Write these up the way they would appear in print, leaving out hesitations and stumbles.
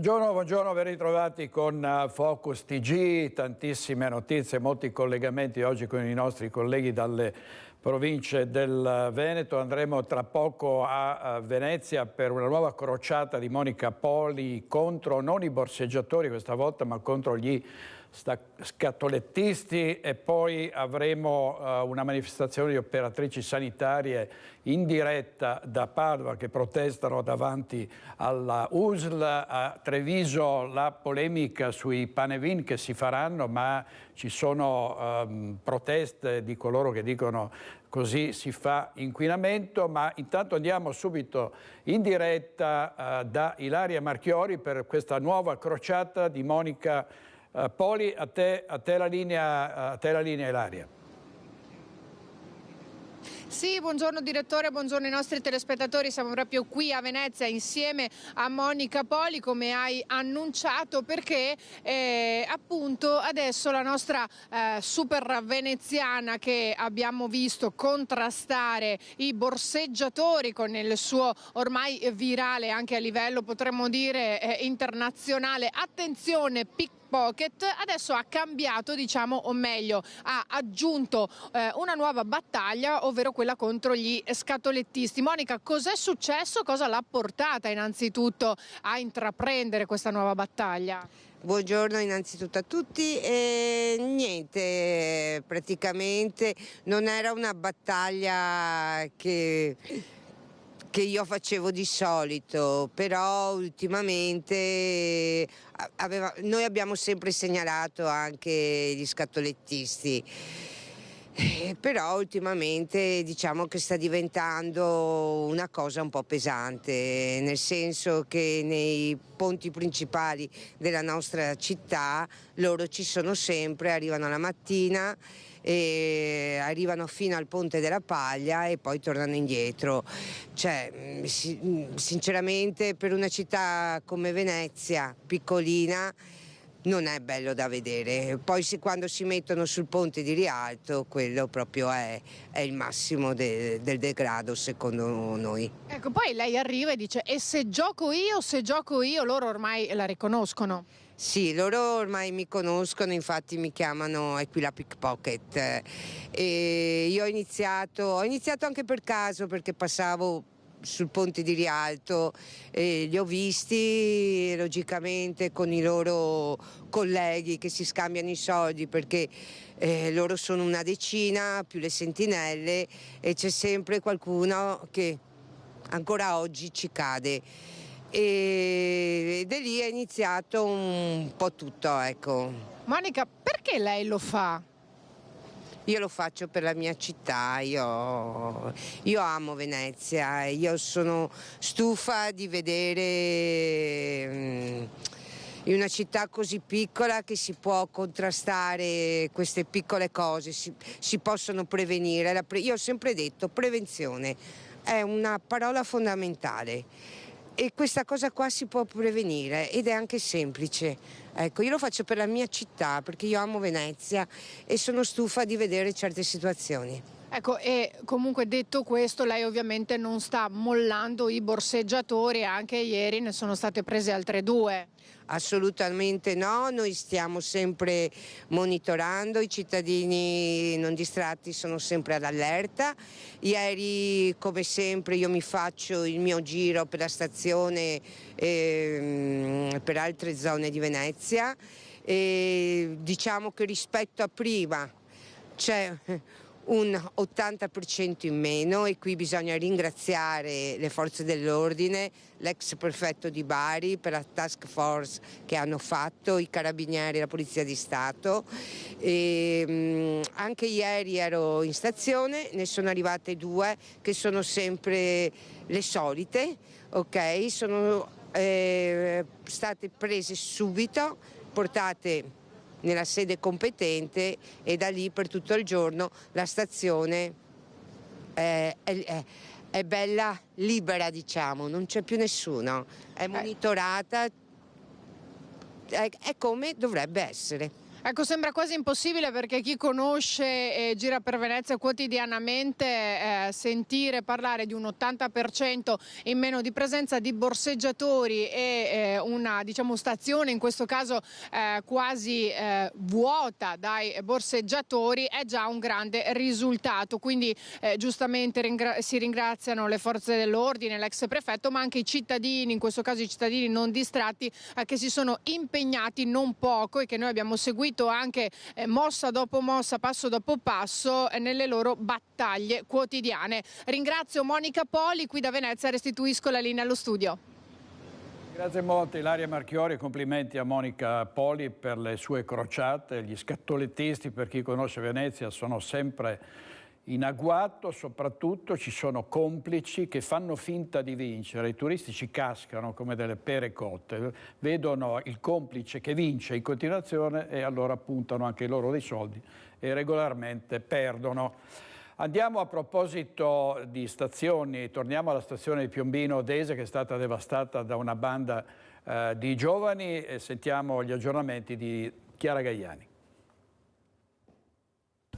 Buongiorno, buongiorno, ben ritrovati con Focus TG, tantissime notizie, molti collegamenti oggi con i nostri colleghi dalle province del Veneto. Andremo tra poco a Venezia per una nuova crociata di Monica Poli contro non i borseggiatori questa volta, ma contro gli scatolettisti, e poi avremo una manifestazione di operatrici sanitarie in diretta da Padova che protestano davanti alla USL. A Treviso la polemica sui panevin che si faranno, ma ci sono proteste di coloro che dicono così si fa inquinamento. Ma intanto andiamo subito in diretta da Ilaria Marchiori per questa nuova crociata di Monica Poli. A te la linea Ilaria. Sì, buongiorno direttore, buongiorno ai nostri telespettatori. Siamo proprio qui a Venezia insieme a Monica Poli, come hai annunciato, perché appunto adesso la nostra super veneziana, che abbiamo visto contrastare i borseggiatori con il suo ormai virale, anche a livello potremmo dire internazionale, attenzione pickpocket, adesso ha cambiato, diciamo, o meglio ha aggiunto una nuova battaglia, ovvero quella contro gli scatolettisti. Monica, cos'è successo? Cosa l'ha portata innanzitutto a intraprendere questa nuova battaglia? Buongiorno innanzitutto a tutti. Niente, praticamente non era una battaglia che io facevo di solito, però ultimamente noi abbiamo sempre segnalato anche gli scatolettisti. Però ultimamente diciamo che sta diventando una cosa un po' pesante, nel senso che nei ponti principali della nostra città loro ci sono sempre, arrivano la mattina e arrivano fino al Ponte della Paglia e poi tornano indietro. Cioè, sinceramente, per una città come Venezia, piccolina, non è bello da vedere. Poi quando si mettono sul ponte di Rialto, quello proprio è il massimo del degrado, secondo noi. Ecco, poi lei arriva e dice: e se gioco io, loro ormai la riconoscono. Sì, loro ormai mi conoscono, infatti mi chiamano Aquila Pickpocket. E io ho iniziato anche per caso, perché passavo sul ponte di Rialto e li ho visti logicamente con i loro colleghi che si scambiano i soldi, perché loro sono una decina più le sentinelle e c'è sempre qualcuno che ancora oggi ci cade. E da lì è iniziato un po' tutto, ecco. Monica, perché lei lo fa? Io lo faccio per la mia città, io amo Venezia, io sono stufa di vedere in una città così piccola che si può contrastare queste piccole cose, si possono prevenire. Io ho sempre detto prevenzione è una parola fondamentale. E questa cosa qua si può prevenire ed è anche semplice. Ecco, io lo faccio per la mia città perché io amo Venezia e sono stufa di vedere certe situazioni. Ecco, e comunque detto questo, lei ovviamente non sta mollando i borseggiatori, anche ieri ne sono state prese altre 2. Assolutamente no, noi stiamo sempre monitorando, i cittadini non distratti sono sempre all'allerta. Ieri, come sempre, io mi faccio il mio giro per la stazione e per altre zone di Venezia e diciamo che rispetto a prima c'è un 80% in meno, e qui bisogna ringraziare le forze dell'ordine, l'ex prefetto di Bari per la task force che hanno fatto, i carabinieri, la polizia di Stato. Anche ieri ero in stazione, ne sono arrivate 2 che sono sempre le solite, ok? Sono state prese subito, portate nella sede competente e da lì per tutto il giorno la stazione è bella libera, diciamo, non c'è più nessuno, è monitorata, è come dovrebbe essere. Ecco, sembra quasi impossibile, perché chi conosce e gira per Venezia quotidianamente sentire parlare di un 80% in meno di presenza di borseggiatori e una, diciamo, stazione in questo caso quasi vuota dai borseggiatori è già un grande risultato. Quindi giustamente si ringraziano le forze dell'ordine, l'ex prefetto, ma anche i cittadini, in questo caso i cittadini non distratti, che si sono impegnati non poco e che noi abbiamo seguito anche mossa dopo mossa, passo dopo passo nelle loro battaglie quotidiane. Ringrazio Monica Poli qui da Venezia, restituisco la linea allo studio. Grazie molto Ilaria Marchiori, complimenti a Monica Poli per le sue crociate. Gli scattolettisti, per chi conosce Venezia, sono sempre in agguato, soprattutto ci sono complici che fanno finta di vincere. I turisti ci cascano come delle pere cotte, vedono il complice che vince in continuazione e allora puntano anche loro dei soldi e regolarmente perdono. Andiamo, a proposito di stazioni, torniamo alla stazione di Piombino Dese, che è stata devastata da una banda di giovani, e sentiamo gli aggiornamenti di Chiara Gaiani.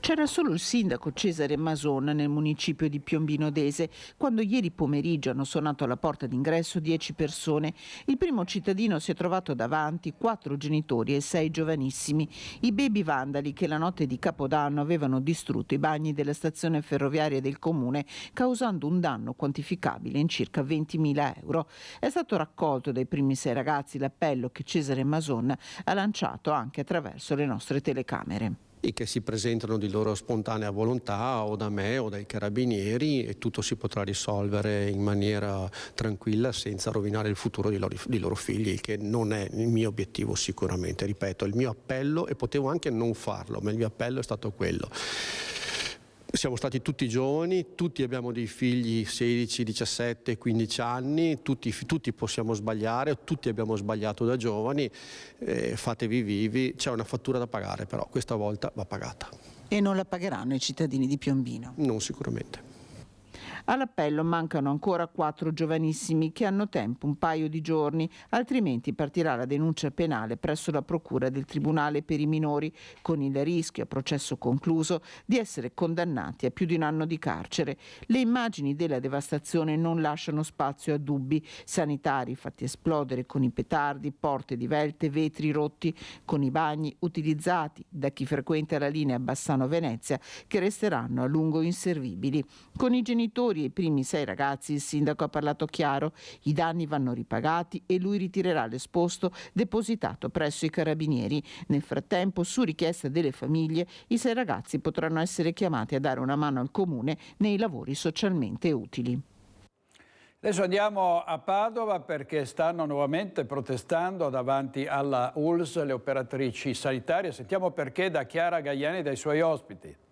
C'era solo il sindaco Cesare Mason nel municipio di Piombino Dese quando ieri pomeriggio hanno suonato alla porta d'ingresso 10 persone. Il primo cittadino si è trovato davanti 4 genitori e 6 giovanissimi, i baby vandali che la notte di Capodanno avevano distrutto i bagni della stazione ferroviaria del comune, causando un danno quantificabile in circa 20.000 euro. È stato raccolto dai primi 6 ragazzi l'appello che Cesare Mason ha lanciato anche attraverso le nostre telecamere. E che si presentano di loro spontanea volontà o da me o dai carabinieri, e tutto si potrà risolvere in maniera tranquilla senza rovinare il futuro di loro figli, che non è il mio obiettivo sicuramente. Ripeto, il mio appello, e potevo anche non farlo, ma il mio appello è stato quello. Siamo stati tutti giovani, tutti abbiamo dei figli 16, 17, 15 anni, tutti possiamo sbagliare, tutti abbiamo sbagliato da giovani, fatevi vivi, c'è una fattura da pagare, però questa volta va pagata. E non la pagheranno i cittadini di Piombino? Non sicuramente. All'appello mancano ancora 4 giovanissimi che hanno tempo un paio di giorni, altrimenti partirà la denuncia penale presso la Procura del Tribunale per i minori, con il rischio, a processo concluso, di essere condannati a più di un anno di carcere. Le immagini della devastazione non lasciano spazio a dubbi. Sanitari fatti esplodere con i petardi, porte divelte, vetri rotti, con i bagni utilizzati da chi frequenta la linea Bassano-Venezia, che resteranno a lungo inservibili. Con i genitori e i primi 6 ragazzi il sindaco ha parlato chiaro: i danni vanno ripagati e lui ritirerà l'esposto depositato presso i carabinieri. Nel frattempo, su richiesta delle famiglie, i 6 ragazzi potranno essere chiamati a dare una mano al comune nei lavori socialmente utili. Adesso andiamo a Padova, perché stanno nuovamente protestando davanti alla ULSS le operatrici sanitarie. Sentiamo perché da Chiara Gaiani e dai suoi ospiti.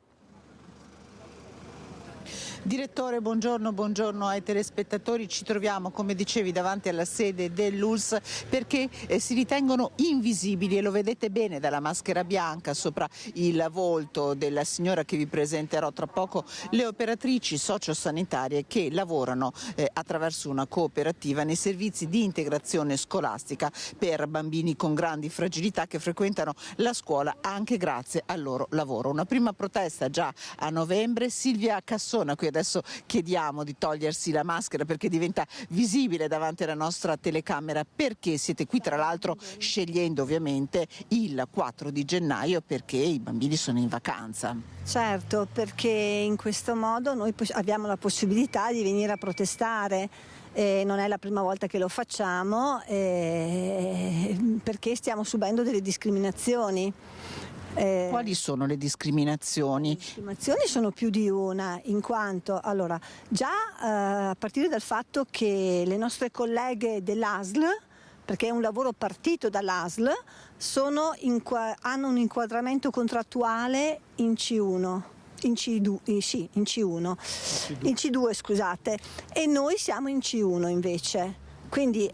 Direttore, buongiorno ai telespettatori. Ci troviamo, come dicevi, davanti alla sede dell'ULSS perché si ritengono invisibili, e lo vedete bene dalla maschera bianca sopra il volto della signora che vi presenterò tra poco, le operatrici sociosanitarie che lavorano attraverso una cooperativa nei servizi di integrazione scolastica per bambini con grandi fragilità che frequentano la scuola anche grazie al loro lavoro. Una prima protesta già a novembre. Silvia Cassona, qui adesso chiediamo di togliersi la maschera perché diventa visibile davanti alla nostra telecamera. Perché siete qui, tra l'altro scegliendo ovviamente il 4 di gennaio perché i bambini sono in vacanza? Certo, perché in questo modo noi abbiamo la possibilità di venire a protestare. Non è la prima volta che lo facciamo perché stiamo subendo delle discriminazioni. Quali sono le discriminazioni? Le discriminazioni sono più di una, in quanto allora già a partire dal fatto che le nostre colleghe dell'ASL, perché è un lavoro partito dall'ASL, hanno un inquadramento contrattuale in C1. In C2, scusate, e noi siamo in C1 invece. Quindi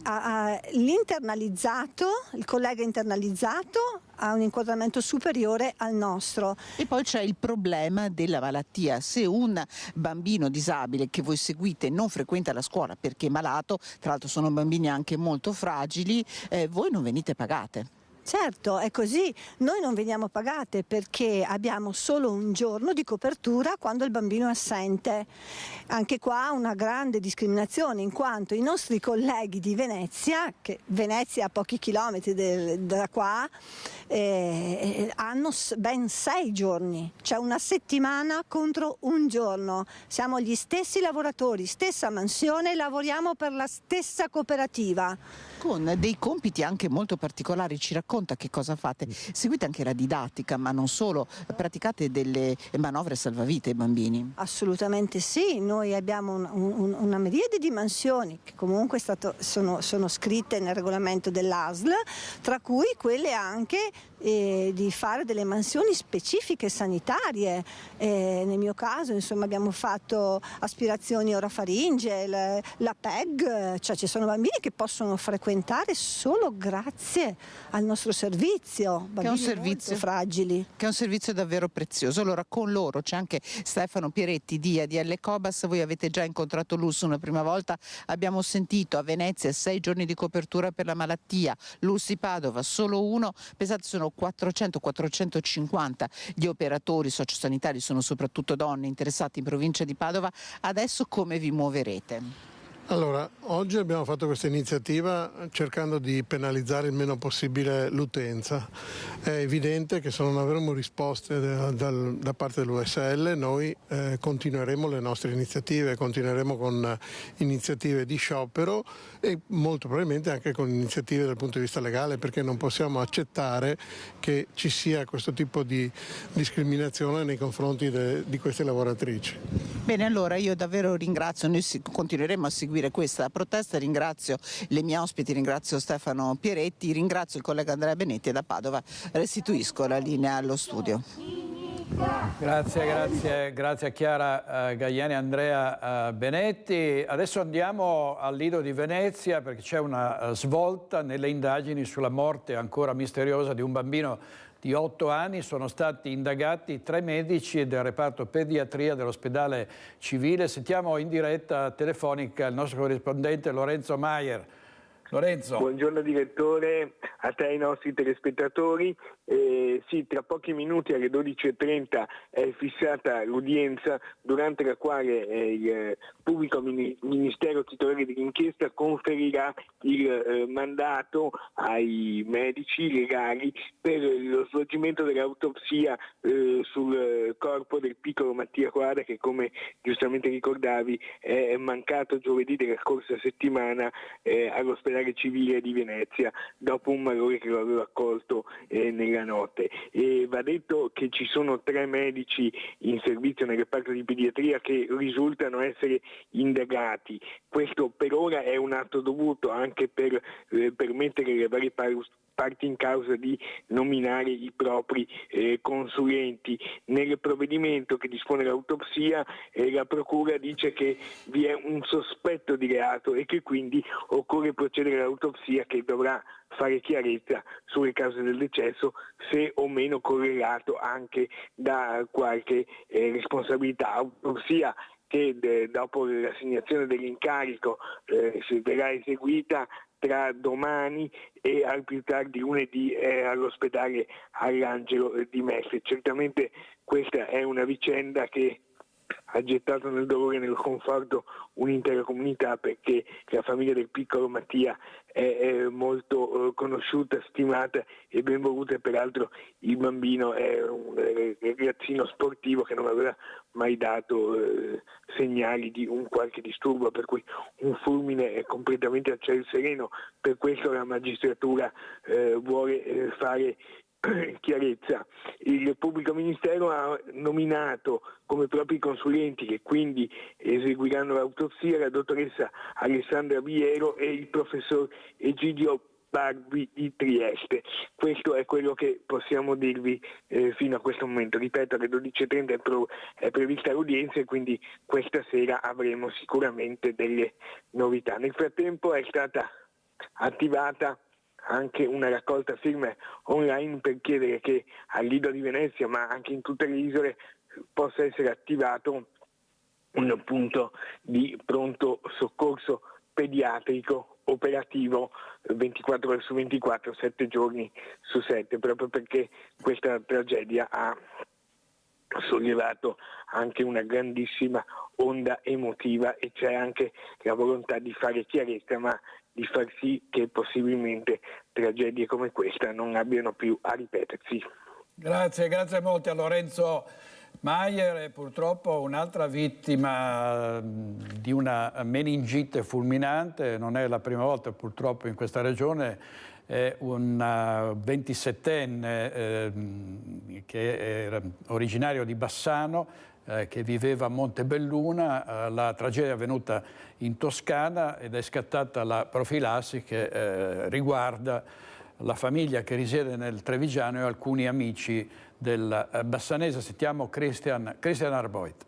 l'internalizzato, il collega internalizzato ha un inquadramento superiore al nostro. E poi c'è il problema della malattia. Se un bambino disabile che voi seguite non frequenta la scuola perché è malato, tra l'altro sono bambini anche molto fragili, voi non venite pagate. Certo, è così. Noi non veniamo pagate perché abbiamo solo un giorno di copertura quando il bambino è assente. Anche qua una grande discriminazione, in quanto i nostri colleghi di Venezia, che Venezia a pochi chilometri da qua, hanno ben 6 giorni, cioè una settimana contro un giorno. Siamo gli stessi lavoratori, stessa mansione, lavoriamo per la stessa cooperativa. Con dei compiti anche molto particolari, ci racconta che cosa fate? Seguite anche la didattica, ma non solo, praticate delle manovre salvavite ai bambini? Assolutamente sì, noi abbiamo una miriade di mansioni che comunque sono scritte nel regolamento dell'ASL, tra cui quelle anche di fare delle mansioni specifiche sanitarie. Nel mio caso insomma abbiamo fatto aspirazioni orofaringe, la PEG, cioè ci sono bambini che possono frequentare solo grazie al nostro servizio, bambini molto fragili. Che è un servizio davvero prezioso. Allora con loro c'è anche Stefano Pieretti di ADL Cobas, voi avete già incontrato l'US una prima volta, abbiamo sentito a Venezia 6 giorni di copertura per la malattia, l'US di Padova solo uno, pensate sono 400-450 gli operatori sociosanitari, sono soprattutto donne interessate in provincia di Padova. Adesso come vi muoverete? Allora, oggi abbiamo fatto questa iniziativa cercando di penalizzare il meno possibile l'utenza. È evidente che se non avremo risposte da parte dell'USL noi continueremo le nostre iniziative, continueremo con iniziative di sciopero e molto probabilmente anche con iniziative dal punto di vista legale, perché non possiamo accettare che ci sia questo tipo di discriminazione nei confronti di queste lavoratrici. Bene, allora io davvero ringrazio, noi continueremo a seguire questa protesta, ringrazio le mie ospiti, ringrazio Stefano Pieretti, ringrazio il collega Andrea Benetti e da Padova restituisco la linea allo studio. Grazie a Chiara Gaiani e Andrea Benetti. Adesso andiamo al Lido di Venezia perché c'è una svolta nelle indagini sulla morte ancora misteriosa di un bambino di 8 anni. Sono stati indagati 3 medici del reparto pediatria dell'ospedale civile. Sentiamo in diretta telefonica il nostro corrispondente Lorenzo Maier. Lorenzo. Buongiorno direttore, a te e ai nostri telespettatori. Sì, tra pochi minuti alle 12:30 è fissata l'udienza durante la quale il pubblico ministero titolare dell'inchiesta conferirà il mandato ai medici legali per lo svolgimento dell'autopsia sul corpo del piccolo Mattia Quadra, che come giustamente ricordavi è mancato giovedì della scorsa settimana all'ospedale civile di Venezia dopo un malore che lo aveva accolto nella notte. E va detto che ci sono 3 medici in servizio nel reparto di pediatria che risultano essere indagati. Questo per ora è un atto dovuto anche per permettere alle varie parti in causa di nominare i propri consulenti. Nel provvedimento che dispone l'autopsia la procura dice che vi è un sospetto di reato e che quindi occorre procedere all'autopsia che dovrà fare chiarezza sulle cause del decesso, se o meno correlato anche da qualche responsabilità. Autopsia che dopo l'assegnazione dell'incarico verrà eseguita tra domani e al più tardi lunedì all'ospedale All'Angelo di Mestre. Certamente questa è una vicenda che ha gettato nel dolore e nel conforto un'intera comunità, perché la famiglia del piccolo Mattia è molto conosciuta, stimata e ben voluta, e peraltro il bambino è un ragazzino sportivo che non aveva mai dato segnali di un qualche disturbo, per cui un fulmine è completamente a ciel sereno. Per questo la magistratura vuole fare chiarezza. Il pubblico ministero ha nominato come propri consulenti, che quindi eseguiranno l'autopsia, la dottoressa Alessandra Viero e il professor Egidio Barbi di Trieste. Questo è quello che possiamo dirvi fino a questo momento. Ripeto, alle 12:30 è prevista l'udienza e quindi questa sera avremo sicuramente delle novità. Nel frattempo è stata attivata anche una raccolta firme online per chiedere che al Lido di Venezia, ma anche in tutte le isole, possa essere attivato un punto di pronto soccorso pediatrico operativo 24 ore su 24, 7 giorni su 7, proprio perché questa tragedia ha sollevato anche una grandissima onda emotiva e c'è anche la volontà di fare chiarezza, ma di far sì che possibilmente tragedie come questa non abbiano più a ripetersi. Grazie molto a Lorenzo Maier. E purtroppo un'altra vittima di una meningite fulminante, non è la prima volta purtroppo in questa regione, è un 27enne che era originario di Bassano, che viveva a Montebelluna. La tragedia è avvenuta in Toscana ed è scattata la profilassi che riguarda la famiglia che risiede nel Trevigiano e alcuni amici del bassanese. Sentiamo Christian Arboit.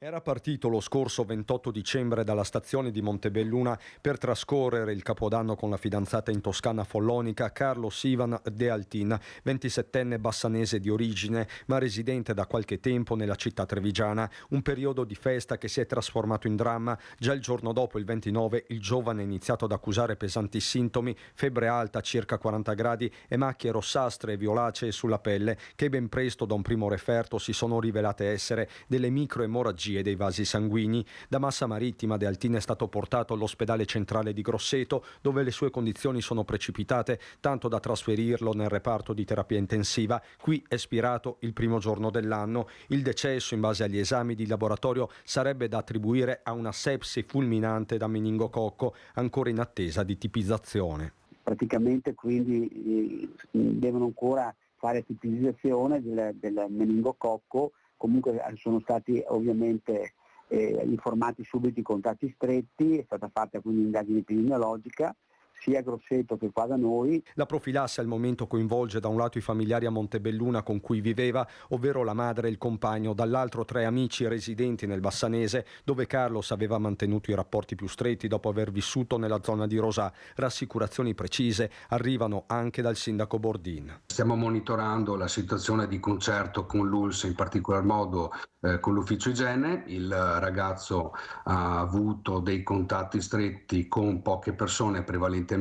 Era partito lo scorso 28 dicembre dalla stazione di Montebelluna per trascorrere il Capodanno con la fidanzata in Toscana follonica Carlos Ivan De Altin, 27enne bassanese di origine ma residente da qualche tempo nella città trevigiana. Un periodo di festa che si è trasformato in dramma. Già il giorno dopo, il 29, il giovane ha iniziato ad accusare pesanti sintomi, febbre alta circa 40 gradi e macchie rossastre e violacee sulla pelle, che ben presto da un primo referto si sono rivelate essere delle microemorragie dei vasi sanguigni. Da Massa Marittima De Altin è stato portato all'ospedale centrale di Grosseto, dove le sue condizioni sono precipitate, tanto da trasferirlo nel reparto di terapia intensiva. Qui è spirato il primo giorno dell'anno. Il decesso, in base agli esami di laboratorio, sarebbe da attribuire a una sepsi fulminante da meningococco, ancora in attesa di tipizzazione. Praticamente quindi devono ancora fare tipizzazione del meningococco. Comunque sono stati ovviamente informati subito i contatti stretti, è stata fatta quindi un'indagine epidemiologica sia a Grosseto che qua da noi. La profilassi al momento coinvolge da un lato i familiari a Montebelluna con cui viveva, ovvero la madre e il compagno, dall'altro 3 amici residenti nel Bassanese, dove Carlos aveva mantenuto i rapporti più stretti dopo aver vissuto nella zona di Rosà. Rassicurazioni precise arrivano anche dal sindaco Bordin. Stiamo monitorando la situazione di concerto con l'ULSS, in particolar modo con l'ufficio igiene. Il ragazzo ha avuto dei contatti stretti con poche persone, prevalentemente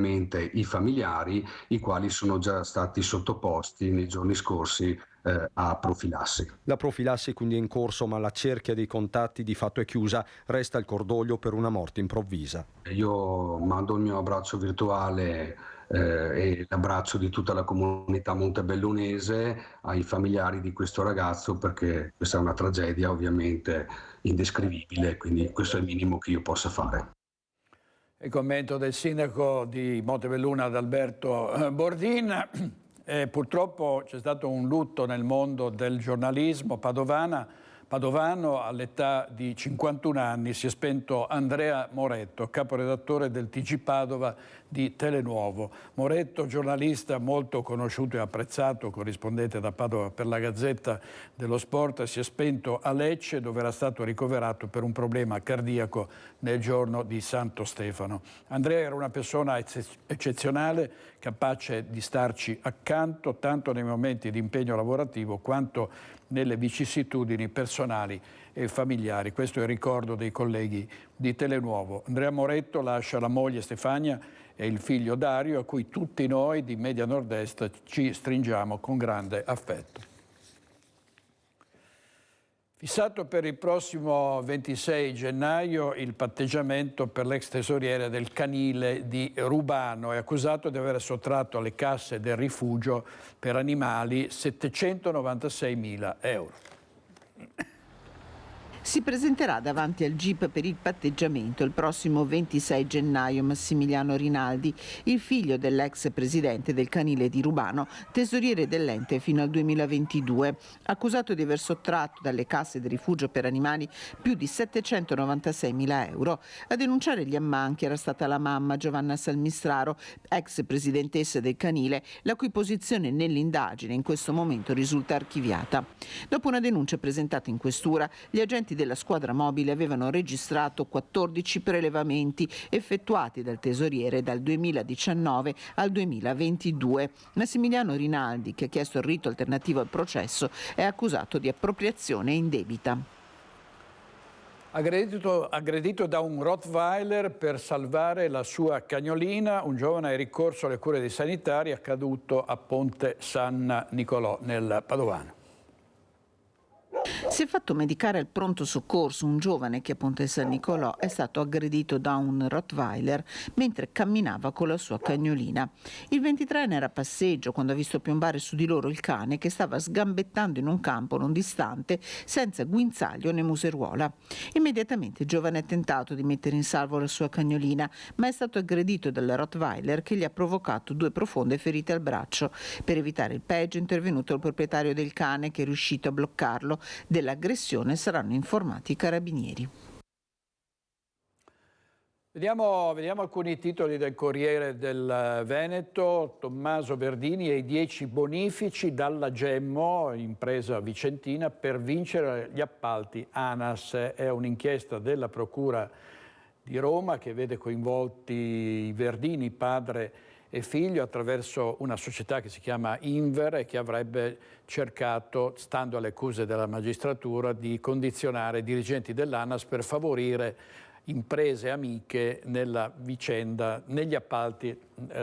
i familiari, i quali sono già stati sottoposti nei giorni scorsi a profilassi. La profilassi quindi è in corso, ma la cerchia dei contatti di fatto è chiusa. Resta il cordoglio per una morte improvvisa. Io mando il mio abbraccio virtuale e l'abbraccio di tutta la comunità montebellunese ai familiari di questo ragazzo, perché questa è una tragedia ovviamente indescrivibile, quindi questo è il minimo che io possa fare. Il commento del sindaco di Montebelluna, Adalberto Bordin. Purtroppo c'è stato un lutto nel mondo del giornalismo padovano. All'età di 51 anni si è spento Andrea Moretto, caporedattore del TG Padova di Telenuovo. Moretto, giornalista molto conosciuto e apprezzato, corrispondente da Padova per la Gazzetta dello Sport, si è spento a Lecce, dove era stato ricoverato per un problema cardiaco nel giorno di Santo Stefano. Andrea era una persona eccezionale, capace di starci accanto tanto nei momenti di impegno lavorativo quanto nelle vicissitudini personali e familiari. Questo è il ricordo dei colleghi di Telenuovo. Andrea Moretto lascia la moglie Stefania e il figlio Dario, a cui tutti noi di Media Nord-Est ci stringiamo con grande affetto. Fissato per il prossimo 26 gennaio il patteggiamento per l'ex tesoriere del canile di Rubano. È accusato di aver sottratto alle casse del rifugio per animali 796.000 euro. Si presenterà davanti al GIP per il patteggiamento il prossimo 26 gennaio Massimiliano Rinaldi, il figlio dell'ex presidente del canile di Rubano, tesoriere dell'ente fino al 2022, accusato di aver sottratto dalle casse del rifugio per animali più di 796.000 euro. A denunciare gli ammanchi era stata la mamma Giovanna Salmistraro, ex presidentessa del canile, la cui posizione nell'indagine in questo momento risulta archiviata. Dopo una denuncia presentata in questura, gli agenti della squadra mobile avevano registrato 14 prelevamenti effettuati dal tesoriere dal 2019 al 2022. Massimiliano Rinaldi, che ha chiesto il rito alternativo al processo, è accusato di appropriazione indebita. Aggredito da un Rottweiler per salvare la sua cagnolina, un giovane è ricorso alle cure dei sanitari, accaduto a Ponte San Nicolò nel Padovano. Si è fatto medicare al pronto soccorso un giovane che a Ponte San Nicolò è stato aggredito da un Rottweiler mentre camminava con la sua cagnolina. Il 23enne era a passeggio quando ha visto piombare su di loro il cane che stava sgambettando in un campo non distante senza guinzaglio né museruola. Immediatamente il giovane ha tentato di mettere in salvo la sua cagnolina, ma è stato aggredito dal Rottweiler che gli ha provocato 2 profonde ferite al braccio. Per evitare il peggio è intervenuto il proprietario del cane che è riuscito a bloccarlo. Dell'aggressione saranno informati i carabinieri. Vediamo alcuni titoli del Corriere del Veneto. Tommaso Verdini e i 10 bonifici dalla Gemmo, impresa vicentina, per vincere gli appalti ANAS. È un'inchiesta della Procura di Roma che vede coinvolti i Verdini, padre e figlio, attraverso una società che si chiama Inver e che avrebbe cercato, stando alle accuse della magistratura, di condizionare i dirigenti dell'ANAS per favorire imprese amiche nella vicenda, negli appalti,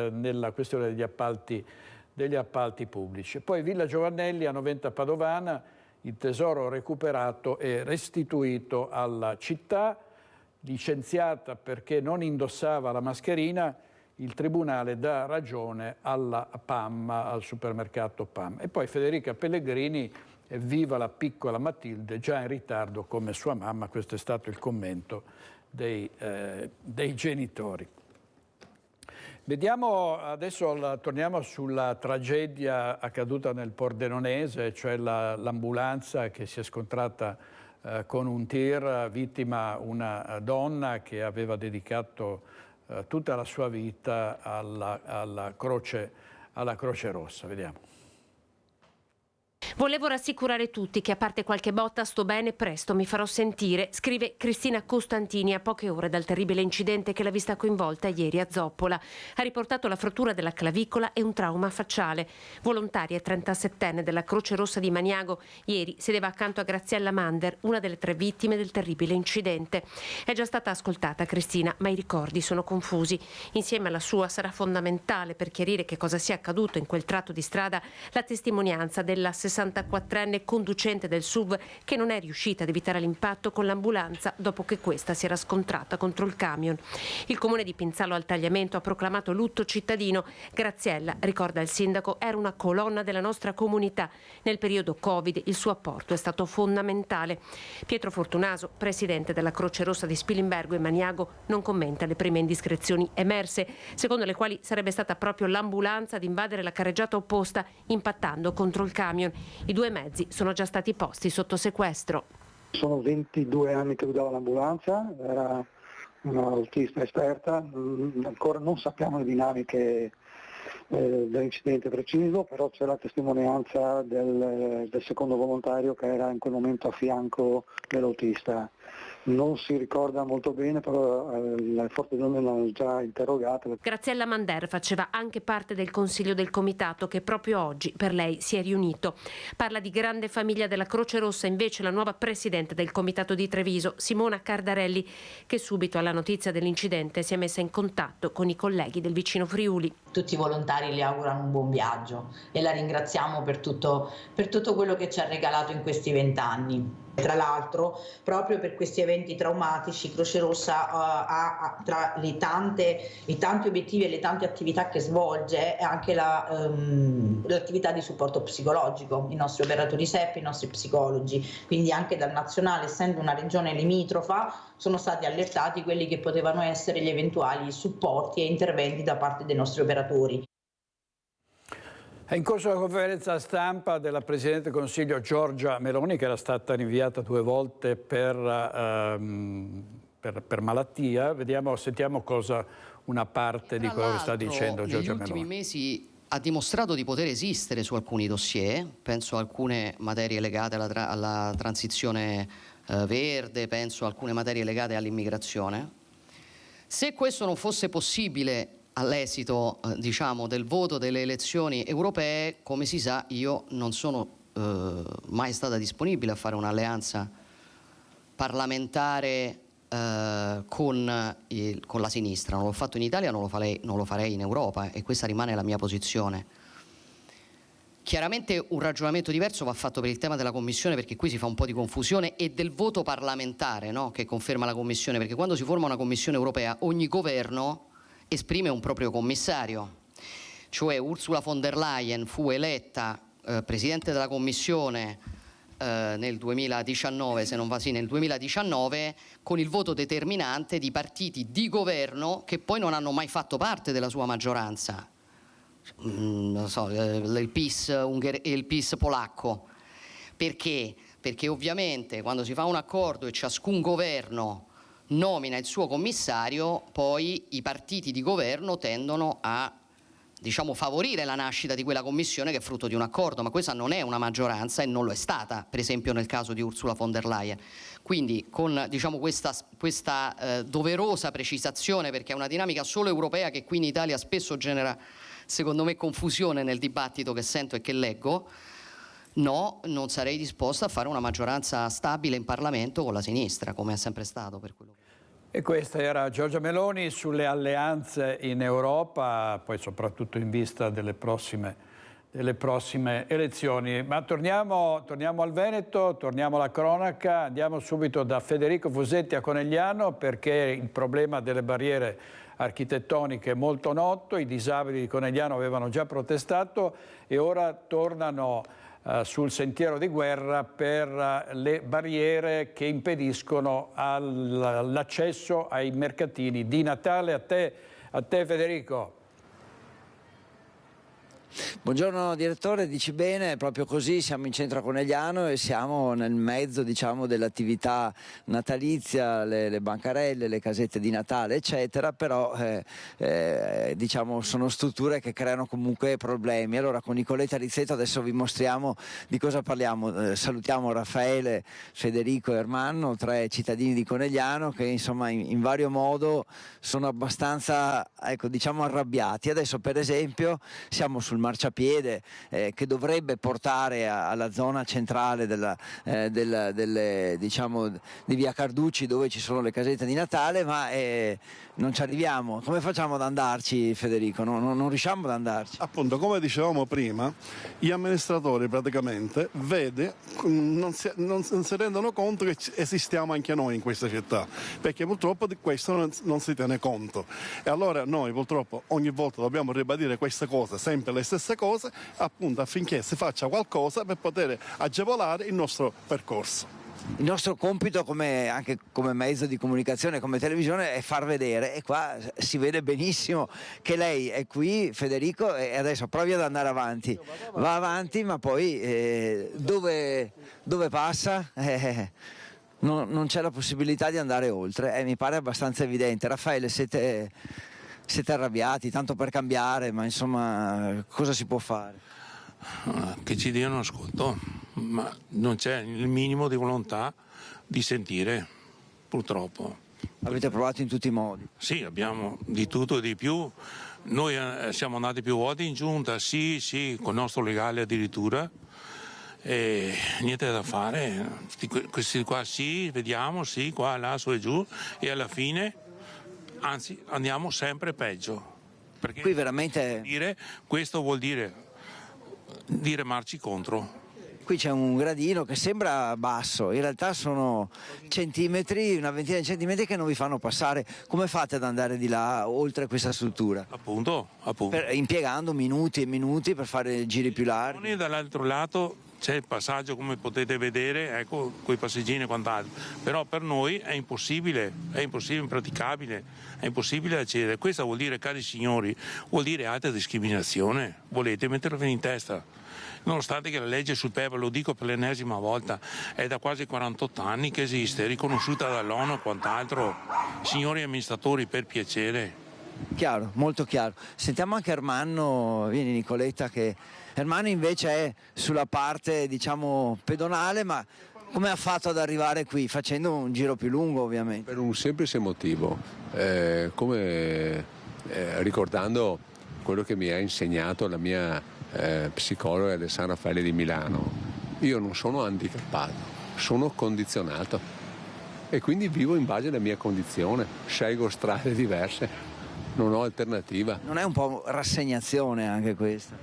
nella questione degli appalti pubblici. Poi Villa Giovannelli a Noventa Padovana, il tesoro recuperato e restituito alla città, licenziata perché non indossava la mascherina. Il tribunale dà ragione alla PAM, al supermercato PAM. E poi Federica Pellegrini, viva la piccola Matilde, già in ritardo come sua mamma. Questo è stato il commento dei genitori. Vediamo adesso, torniamo sulla tragedia accaduta nel Pordenonese, cioè l'ambulanza che si è scontrata con un tir, vittima una donna che aveva dedicato tutta la sua vita alla Croce Rossa. Vediamo. Volevo rassicurare tutti che a parte qualche botta sto bene, presto mi farò sentire, scrive Cristina Costantini a poche ore dal terribile incidente che l'ha vista coinvolta ieri a Zoppola. Ha riportato la frattura della clavicola e un trauma facciale. Volontaria e 37enne della Croce Rossa di Maniago, ieri sedeva accanto a Graziella Mander, una delle 3 vittime del terribile incidente. È già stata ascoltata Cristina, ma i ricordi sono confusi. Insieme alla sua sarà fondamentale per chiarire che cosa sia accaduto in quel tratto di strada la testimonianza della 64enne conducente del SUV che non è riuscita ad evitare l'impatto con l'ambulanza dopo che questa si era scontrata contro il camion. Il comune di Pinzalo al Tagliamento ha proclamato lutto cittadino. Graziella, ricorda il sindaco, era una colonna della nostra comunità. Nel periodo Covid il suo apporto è stato fondamentale. Pietro Fortunaso, presidente della Croce Rossa di Spilimbergo e Maniago, non commenta le prime indiscrezioni emerse, secondo le quali sarebbe stata proprio l'ambulanza ad invadere la carreggiata opposta, impattando contro il camion. I 2 mezzi sono già stati posti sotto sequestro. Sono 22 anni che guidava l'ambulanza, era un'autista esperta, ancora non sappiamo le dinamiche dell'incidente preciso, però c'è la testimonianza del secondo volontario che era in quel momento a fianco dell'autista. Non si ricorda molto bene, però le forze dell'ordine l'hanno già interrogato. Graziella Mander faceva anche parte del consiglio del comitato che proprio oggi per lei si è riunito. Parla di grande famiglia della Croce Rossa invece la nuova presidente del comitato di Treviso, Simona Cardarelli, che subito alla notizia dell'incidente si è messa in contatto con i colleghi del vicino Friuli. Tutti i volontari le augurano un buon viaggio e la ringraziamo per tutto quello che ci ha regalato in questi 20 anni. Tra l'altro, proprio per questi eventi traumatici, Croce Rossa ha tra i tanti obiettivi e le tante attività che svolge anche l'attività di supporto psicologico, i nostri operatori SEP, i nostri psicologi, quindi anche dal nazionale, essendo una regione limitrofa, sono stati allertati quelli che potevano essere gli eventuali supporti e interventi da parte dei nostri operatori. È in corso la conferenza stampa della Presidente del Consiglio Giorgia Meloni, che era stata rinviata 2 volte per malattia. Sentiamo una parte di quello che sta dicendo Giorgia Meloni. Negli ultimi mesi ha dimostrato di poter esistere su alcuni dossier, penso a alcune materie legate alla transizione verde, penso a alcune materie legate all'immigrazione. Se questo non fosse possibile all'esito del voto delle elezioni europee, come si sa, io non sono mai stata disponibile a fare un'alleanza parlamentare con la sinistra. Non l'ho fatto in Italia, non lo farei in Europa, e questa rimane la mia posizione. Chiaramente un ragionamento diverso va fatto per il tema della Commissione, perché qui si fa un po' di confusione, e del voto parlamentare, no? Che conferma la Commissione, perché quando si forma una Commissione europea ogni governo esprime un proprio commissario, cioè Ursula von der Leyen fu eletta Presidente della Commissione nel 2019, se non va sì, nel 2019, con il voto determinante di partiti di governo che poi non hanno mai fatto parte della sua maggioranza. Non so, il PiS e il PiS polacco. Perché? Perché ovviamente quando si fa un accordo e ciascun governo nomina il suo commissario, poi i partiti di governo tendono a, diciamo, favorire la nascita di quella commissione che è frutto di un accordo, ma questa non è una maggioranza e non lo è stata, per esempio nel caso di Ursula von der Leyen. Quindi con, diciamo, questa doverosa precisazione, perché è una dinamica solo europea che qui in Italia spesso genera, secondo me, confusione nel dibattito che sento e che leggo. No, non sarei disposta a fare una maggioranza stabile in Parlamento con la sinistra, come è sempre stato per quello. E questa era Giorgia Meloni sulle alleanze in Europa, poi soprattutto in vista delle prossime elezioni. Ma torniamo al Veneto, torniamo alla cronaca, andiamo subito da Federico Fusetti a Conegliano, perché il problema delle barriere architettoniche è molto noto. I disabili di Conegliano avevano già protestato e ora tornano sul sentiero di guerra per le barriere che impediscono l'accesso ai mercatini di Natale. A te Federico. Buongiorno direttore, dici bene, proprio così, siamo in centro a Conegliano e siamo nel mezzo, diciamo, dell'attività natalizia, le bancarelle, le casette di Natale eccetera, però diciamo sono strutture che creano comunque problemi. Allora con Nicoletta Rizzetto adesso vi mostriamo di cosa parliamo. Salutiamo Raffaele, Federico e Ermanno, 3 cittadini di Conegliano che insomma in vario modo sono abbastanza, ecco, diciamo, arrabbiati. Adesso per esempio siamo sul marciapiede che dovrebbe portare alla zona centrale diciamo, di via Carducci, dove ci sono le casette di Natale, ma non ci arriviamo. Come facciamo ad andarci, Federico? Non riusciamo ad andarci. Appunto, come dicevamo prima, gli amministratori praticamente non si rendono conto che esistiamo anche noi in questa città, perché purtroppo di questo non si tiene conto. E allora noi purtroppo ogni volta dobbiamo ribadire queste cose, sempre le stesse cose, appunto affinché si faccia qualcosa per poter agevolare il nostro percorso. Il nostro compito anche come mezzo di comunicazione, come televisione, è far vedere, e qua si vede benissimo che lei è qui, Federico, e adesso provi ad andare avanti. Va avanti, ma poi dove passa? Non c'è la possibilità di andare oltre, mi pare abbastanza evidente. Raffaele, siete arrabbiati, tanto per cambiare, ma insomma cosa si può fare? Che ci diano ascolto, ma non c'è il minimo di volontà di sentire, purtroppo. Avete provato in tutti i modi? Sì, abbiamo di tutto e di più. Noi siamo andati più volte in giunta, sì, con il nostro legale addirittura, e niente da fare. Questi qua sì, vediamo, sì, qua, là, su e giù, e alla fine, anzi, andiamo sempre peggio. Perché qui veramente questo vuol dire marci contro. Qui c'è un gradino che sembra basso, in realtà sono centimetri, una ventina di centimetri che non vi fanno passare. Come fate ad andare di là oltre questa struttura? Appunto. Impiegando minuti e minuti per fare giri più larghi. Dall'altro lato c'è il passaggio, come potete vedere, ecco, con i passeggini e quant'altro, però per noi è impossibile, impraticabile, è impossibile accedere. Questo vuol dire, cari signori, vuol dire alta discriminazione. Volete mettervi in testa? Nonostante che la legge sul PEV, lo dico per l'ennesima volta, è da quasi 48 anni che esiste, è riconosciuta dall'ONU e quant'altro. Signori amministratori, per piacere. Chiaro, molto chiaro. Sentiamo anche Ermanno, vieni Nicoletta, che Ermanno invece è sulla parte, diciamo, pedonale, ma come ha fatto ad arrivare qui? Facendo un giro più lungo, ovviamente. Per un semplice motivo, ricordando quello che mi ha insegnato la mia psicologa del San Raffaele di Milano. Io non sono handicappato, sono condizionato. e quindi vivo in base alla mia condizione, scelgo strade diverse, non ho alternativa. Non è un po' rassegnazione anche questa?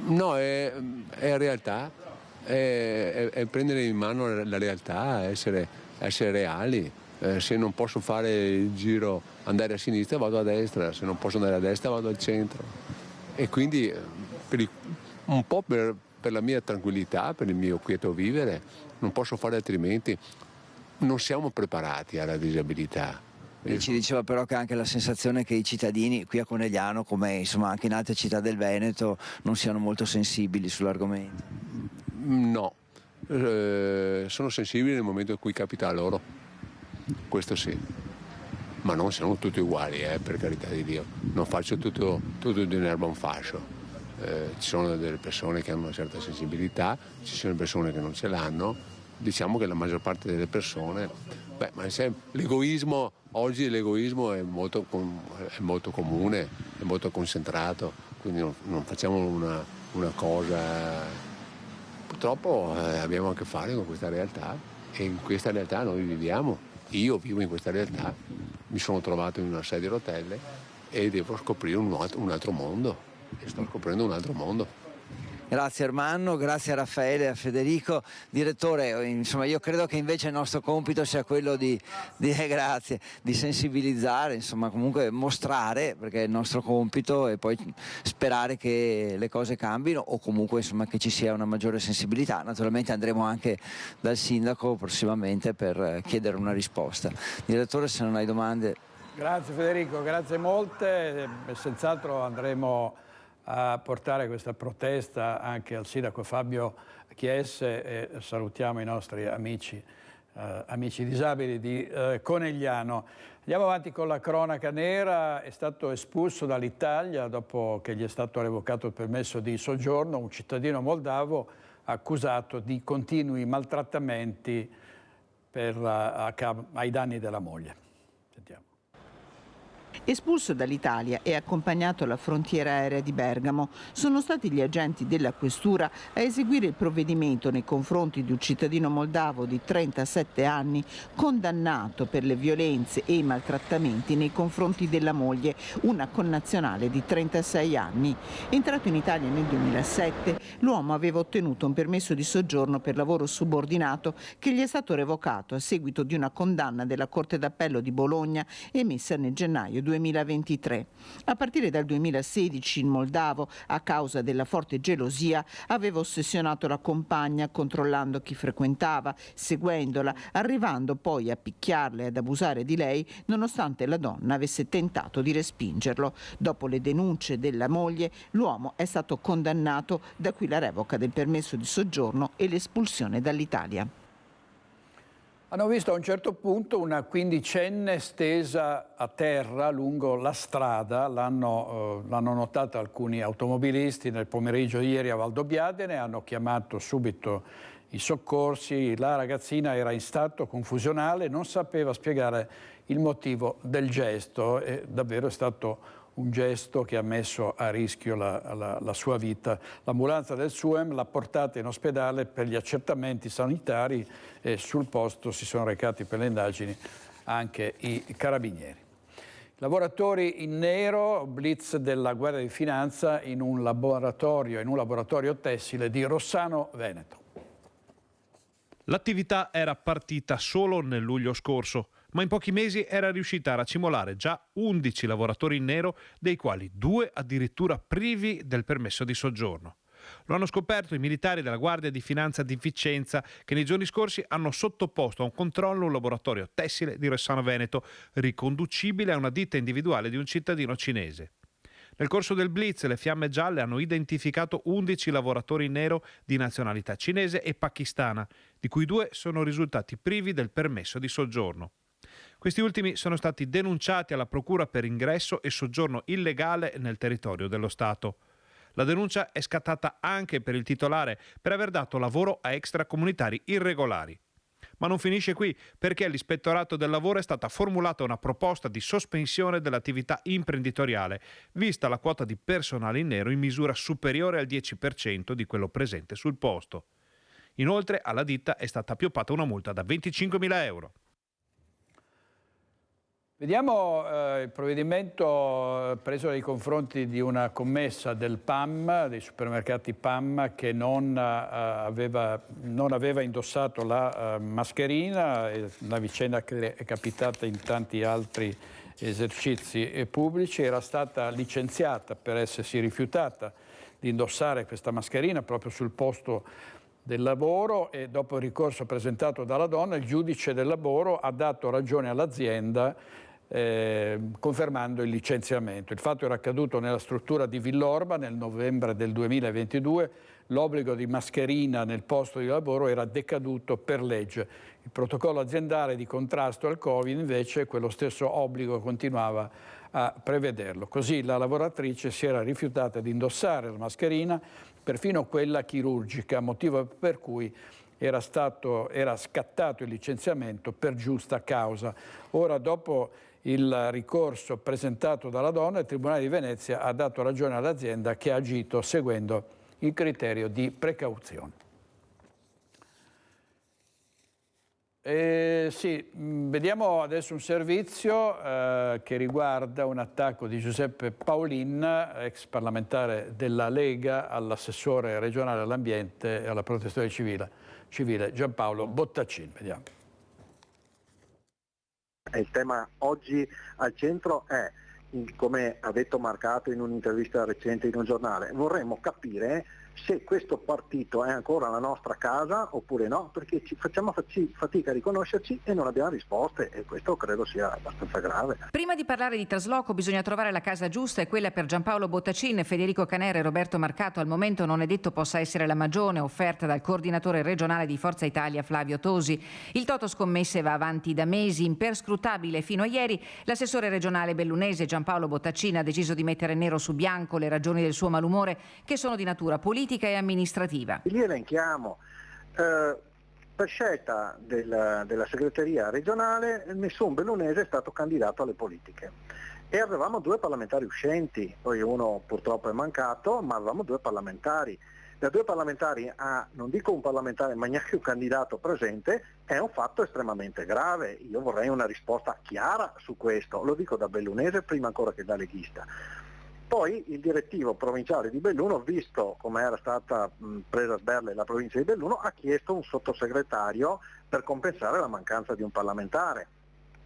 No, è realtà, è prendere in mano la realtà, essere reali. Se non posso fare il giro, andare a sinistra vado a destra, se non posso andare a destra vado al centro. E quindi un po' per la mia tranquillità, per il mio quieto vivere, non posso fare altrimenti. Non siamo preparati alla disabilità. E ci diceva però che anche la sensazione che i cittadini qui a Conegliano, come insomma anche in altre città del Veneto, non siano molto sensibili sull'argomento. No, sono sensibili nel momento in cui capita a loro, questo sì, ma non sono tutti uguali, per carità di Dio, non faccio tutto di un'erba un fascio, ci sono delle persone che hanno una certa sensibilità, ci sono persone che non ce l'hanno, diciamo che la maggior parte delle persone, l'egoismo, oggi l'egoismo è molto comune, è molto concentrato, quindi non facciamo una cosa. Purtroppo abbiamo a che fare con questa realtà e in questa realtà noi viviamo. Io vivo in questa realtà, mi sono trovato in una sedia a rotelle e devo scoprire un altro mondo. E sto scoprendo un altro mondo. Grazie Ermanno, grazie a Raffaele e a Federico. Direttore, insomma io credo che invece il nostro compito sia quello di grazie, di sensibilizzare, insomma comunque mostrare, perché è il nostro compito, e poi sperare che le cose cambino o comunque insomma che ci sia una maggiore sensibilità. Naturalmente andremo anche dal sindaco prossimamente per chiedere una risposta. Direttore, se non hai domande. Grazie Federico, grazie molte, senz'altro andremo a portare questa protesta anche al sindaco Fabio Chiesse e salutiamo i nostri amici disabili di Conegliano. Andiamo avanti con la cronaca nera. È stato espulso dall'Italia dopo che gli è stato revocato il permesso di soggiorno un cittadino moldavo accusato di continui maltrattamenti ai danni della moglie. Sentiamo. Espulso dall'Italia e accompagnato alla frontiera aerea di Bergamo, sono stati gli agenti della questura a eseguire il provvedimento nei confronti di un cittadino moldavo di 37 anni condannato per le violenze e i maltrattamenti nei confronti della moglie, una connazionale di 36 anni. Entrato in Italia nel 2007, l'uomo aveva ottenuto un permesso di soggiorno per lavoro subordinato che gli è stato revocato a seguito di una condanna della Corte d'Appello di Bologna emessa nel gennaio 2023. A partire dal 2016 il moldavo, a causa della forte gelosia, aveva ossessionato la compagna controllando chi frequentava, seguendola, arrivando poi a picchiarla e ad abusare di lei nonostante la donna avesse tentato di respingerlo. Dopo le denunce della moglie, l'uomo è stato condannato, da qui la revoca del permesso di soggiorno e l'espulsione dall'Italia. Hanno visto a un certo punto una quindicenne stesa a terra lungo la strada, l'hanno notata alcuni automobilisti nel pomeriggio ieri a Valdobbiadene, hanno chiamato subito i soccorsi, la ragazzina era in stato confusionale, non sapeva spiegare il motivo del gesto e davvero è stato un gesto che ha messo a rischio la sua vita. L'ambulanza del SUEM l'ha portata in ospedale per gli accertamenti sanitari e sul posto si sono recati per le indagini anche i carabinieri. Lavoratori in nero, blitz della Guardia di Finanza in un laboratorio tessile di Rossano, Veneto. L'attività era partita solo nel luglio scorso, ma in pochi mesi era riuscita a racimolare già 11 lavoratori in nero, dei quali 2 addirittura privi del permesso di soggiorno. Lo hanno scoperto i militari della Guardia di Finanza di Vicenza, che nei giorni scorsi hanno sottoposto a un controllo un laboratorio tessile di Rossano Veneto, riconducibile a una ditta individuale di un cittadino cinese. Nel corso del blitz le Fiamme Gialle hanno identificato 11 lavoratori in nero di nazionalità cinese e pakistana, di cui 2 sono risultati privi del permesso di soggiorno. Questi ultimi sono stati denunciati alla Procura per ingresso e soggiorno illegale nel territorio dello Stato. La denuncia è scattata anche per il titolare per aver dato lavoro a extracomunitari irregolari. Ma non finisce qui, perché all'Ispettorato del Lavoro è stata formulata una proposta di sospensione dell'attività imprenditoriale, vista la quota di personale in nero in misura superiore al 10% di quello presente sul posto. Inoltre alla ditta è stata appioppata una multa da 25.000 euro. Vediamo il provvedimento preso nei confronti di una commessa del PAM, dei supermercati PAM, che non aveva indossato la mascherina, una vicenda che è capitata in tanti altri esercizi pubblici. Era stata licenziata per essersi rifiutata di indossare questa mascherina proprio sul posto del lavoro, e dopo il ricorso presentato dalla donna il giudice del lavoro ha dato ragione all'azienda confermando il licenziamento. Il fatto era accaduto nella struttura di Villorba nel novembre del 2022. L'obbligo di mascherina nel posto di lavoro era decaduto per legge. Il protocollo aziendale di contrasto al Covid invece quello stesso obbligo continuava a prevederlo. Così la lavoratrice si era rifiutata di indossare la mascherina, perfino quella chirurgica, motivo per cui era scattato il licenziamento per giusta causa. Ora, dopo il ricorso presentato dalla donna, il Tribunale di Venezia ha dato ragione all'azienda che ha agito seguendo il criterio di precauzione. Vediamo adesso un servizio che riguarda un attacco di Giuseppe Paolin, ex parlamentare della Lega, all'assessore regionale all'ambiente e alla protezione civile Giampaolo Bottacin. Vediamo. Il tema oggi al centro è, come ha detto Marcato in un'intervista recente in un giornale, vorremmo capire se questo partito è ancora la nostra casa oppure no, perché ci facciamo fatica a riconoscerci e non abbiamo risposte, e questo credo sia abbastanza grave. Prima di parlare di trasloco bisogna trovare la casa giusta, e quella per Giampaolo Bottacin, Federico Canera e Roberto Marcato al momento non è detto possa essere la Magione offerta dal coordinatore regionale di Forza Italia Flavio Tosi. Il Toto Scommesse va avanti da mesi, imperscrutabile. Fino a ieri l'assessore regionale bellunese Giampaolo Bottacin ha deciso di mettere nero su bianco le ragioni del suo malumore, che sono di natura politica e amministrativa. Li elenchiamo. Per scelta della segreteria regionale nessun bellunese è stato candidato alle politiche e avevamo 2 parlamentari uscenti, poi uno purtroppo è mancato, ma avevamo 2 parlamentari. Da 2 parlamentari a, non dico un parlamentare, ma neanche un candidato presente, è un fatto estremamente grave. Io vorrei una risposta chiara su questo, lo dico da bellunese prima ancora che da leghista. Poi il direttivo provinciale di Belluno, visto come era stata presa a sberle la provincia di Belluno, ha chiesto un sottosegretario per compensare la mancanza di un parlamentare.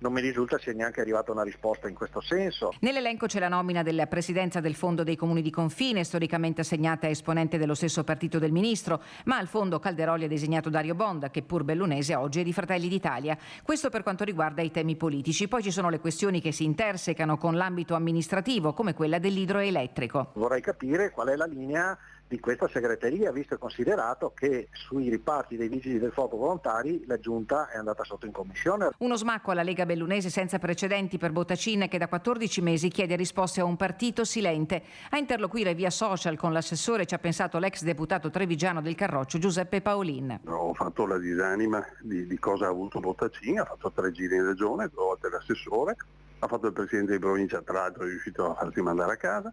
Non mi risulta sia neanche arrivata una risposta in questo senso. Nell'elenco c'è la nomina della presidenza del Fondo dei Comuni di Confine, storicamente assegnata a esponente dello stesso partito del ministro, ma al fondo Calderoli ha designato Dario Bonda, che pur bellunese oggi è di Fratelli d'Italia. Questo per quanto riguarda i temi politici. Poi ci sono le questioni che si intersecano con l'ambito amministrativo, come quella dell'idroelettrico. Vorrei capire qual è la linea di questa segreteria, visto e considerato che sui riparti dei vigili del fuoco volontari la giunta è andata sotto in commissione. Uno smacco alla Lega bellunese senza precedenti per Bottacin, che da 14 mesi chiede risposte a un partito silente. A interloquire via social con l'assessore ci ha pensato l'ex deputato trevigiano del Carroccio Giuseppe Paolin. Ho fatto la disanima di cosa ha avuto Bottacin, ha fatto 3 giri in regione, 2 volte l'assessore, ha fatto il presidente di provincia, tra l'altro è riuscito a farsi mandare a casa.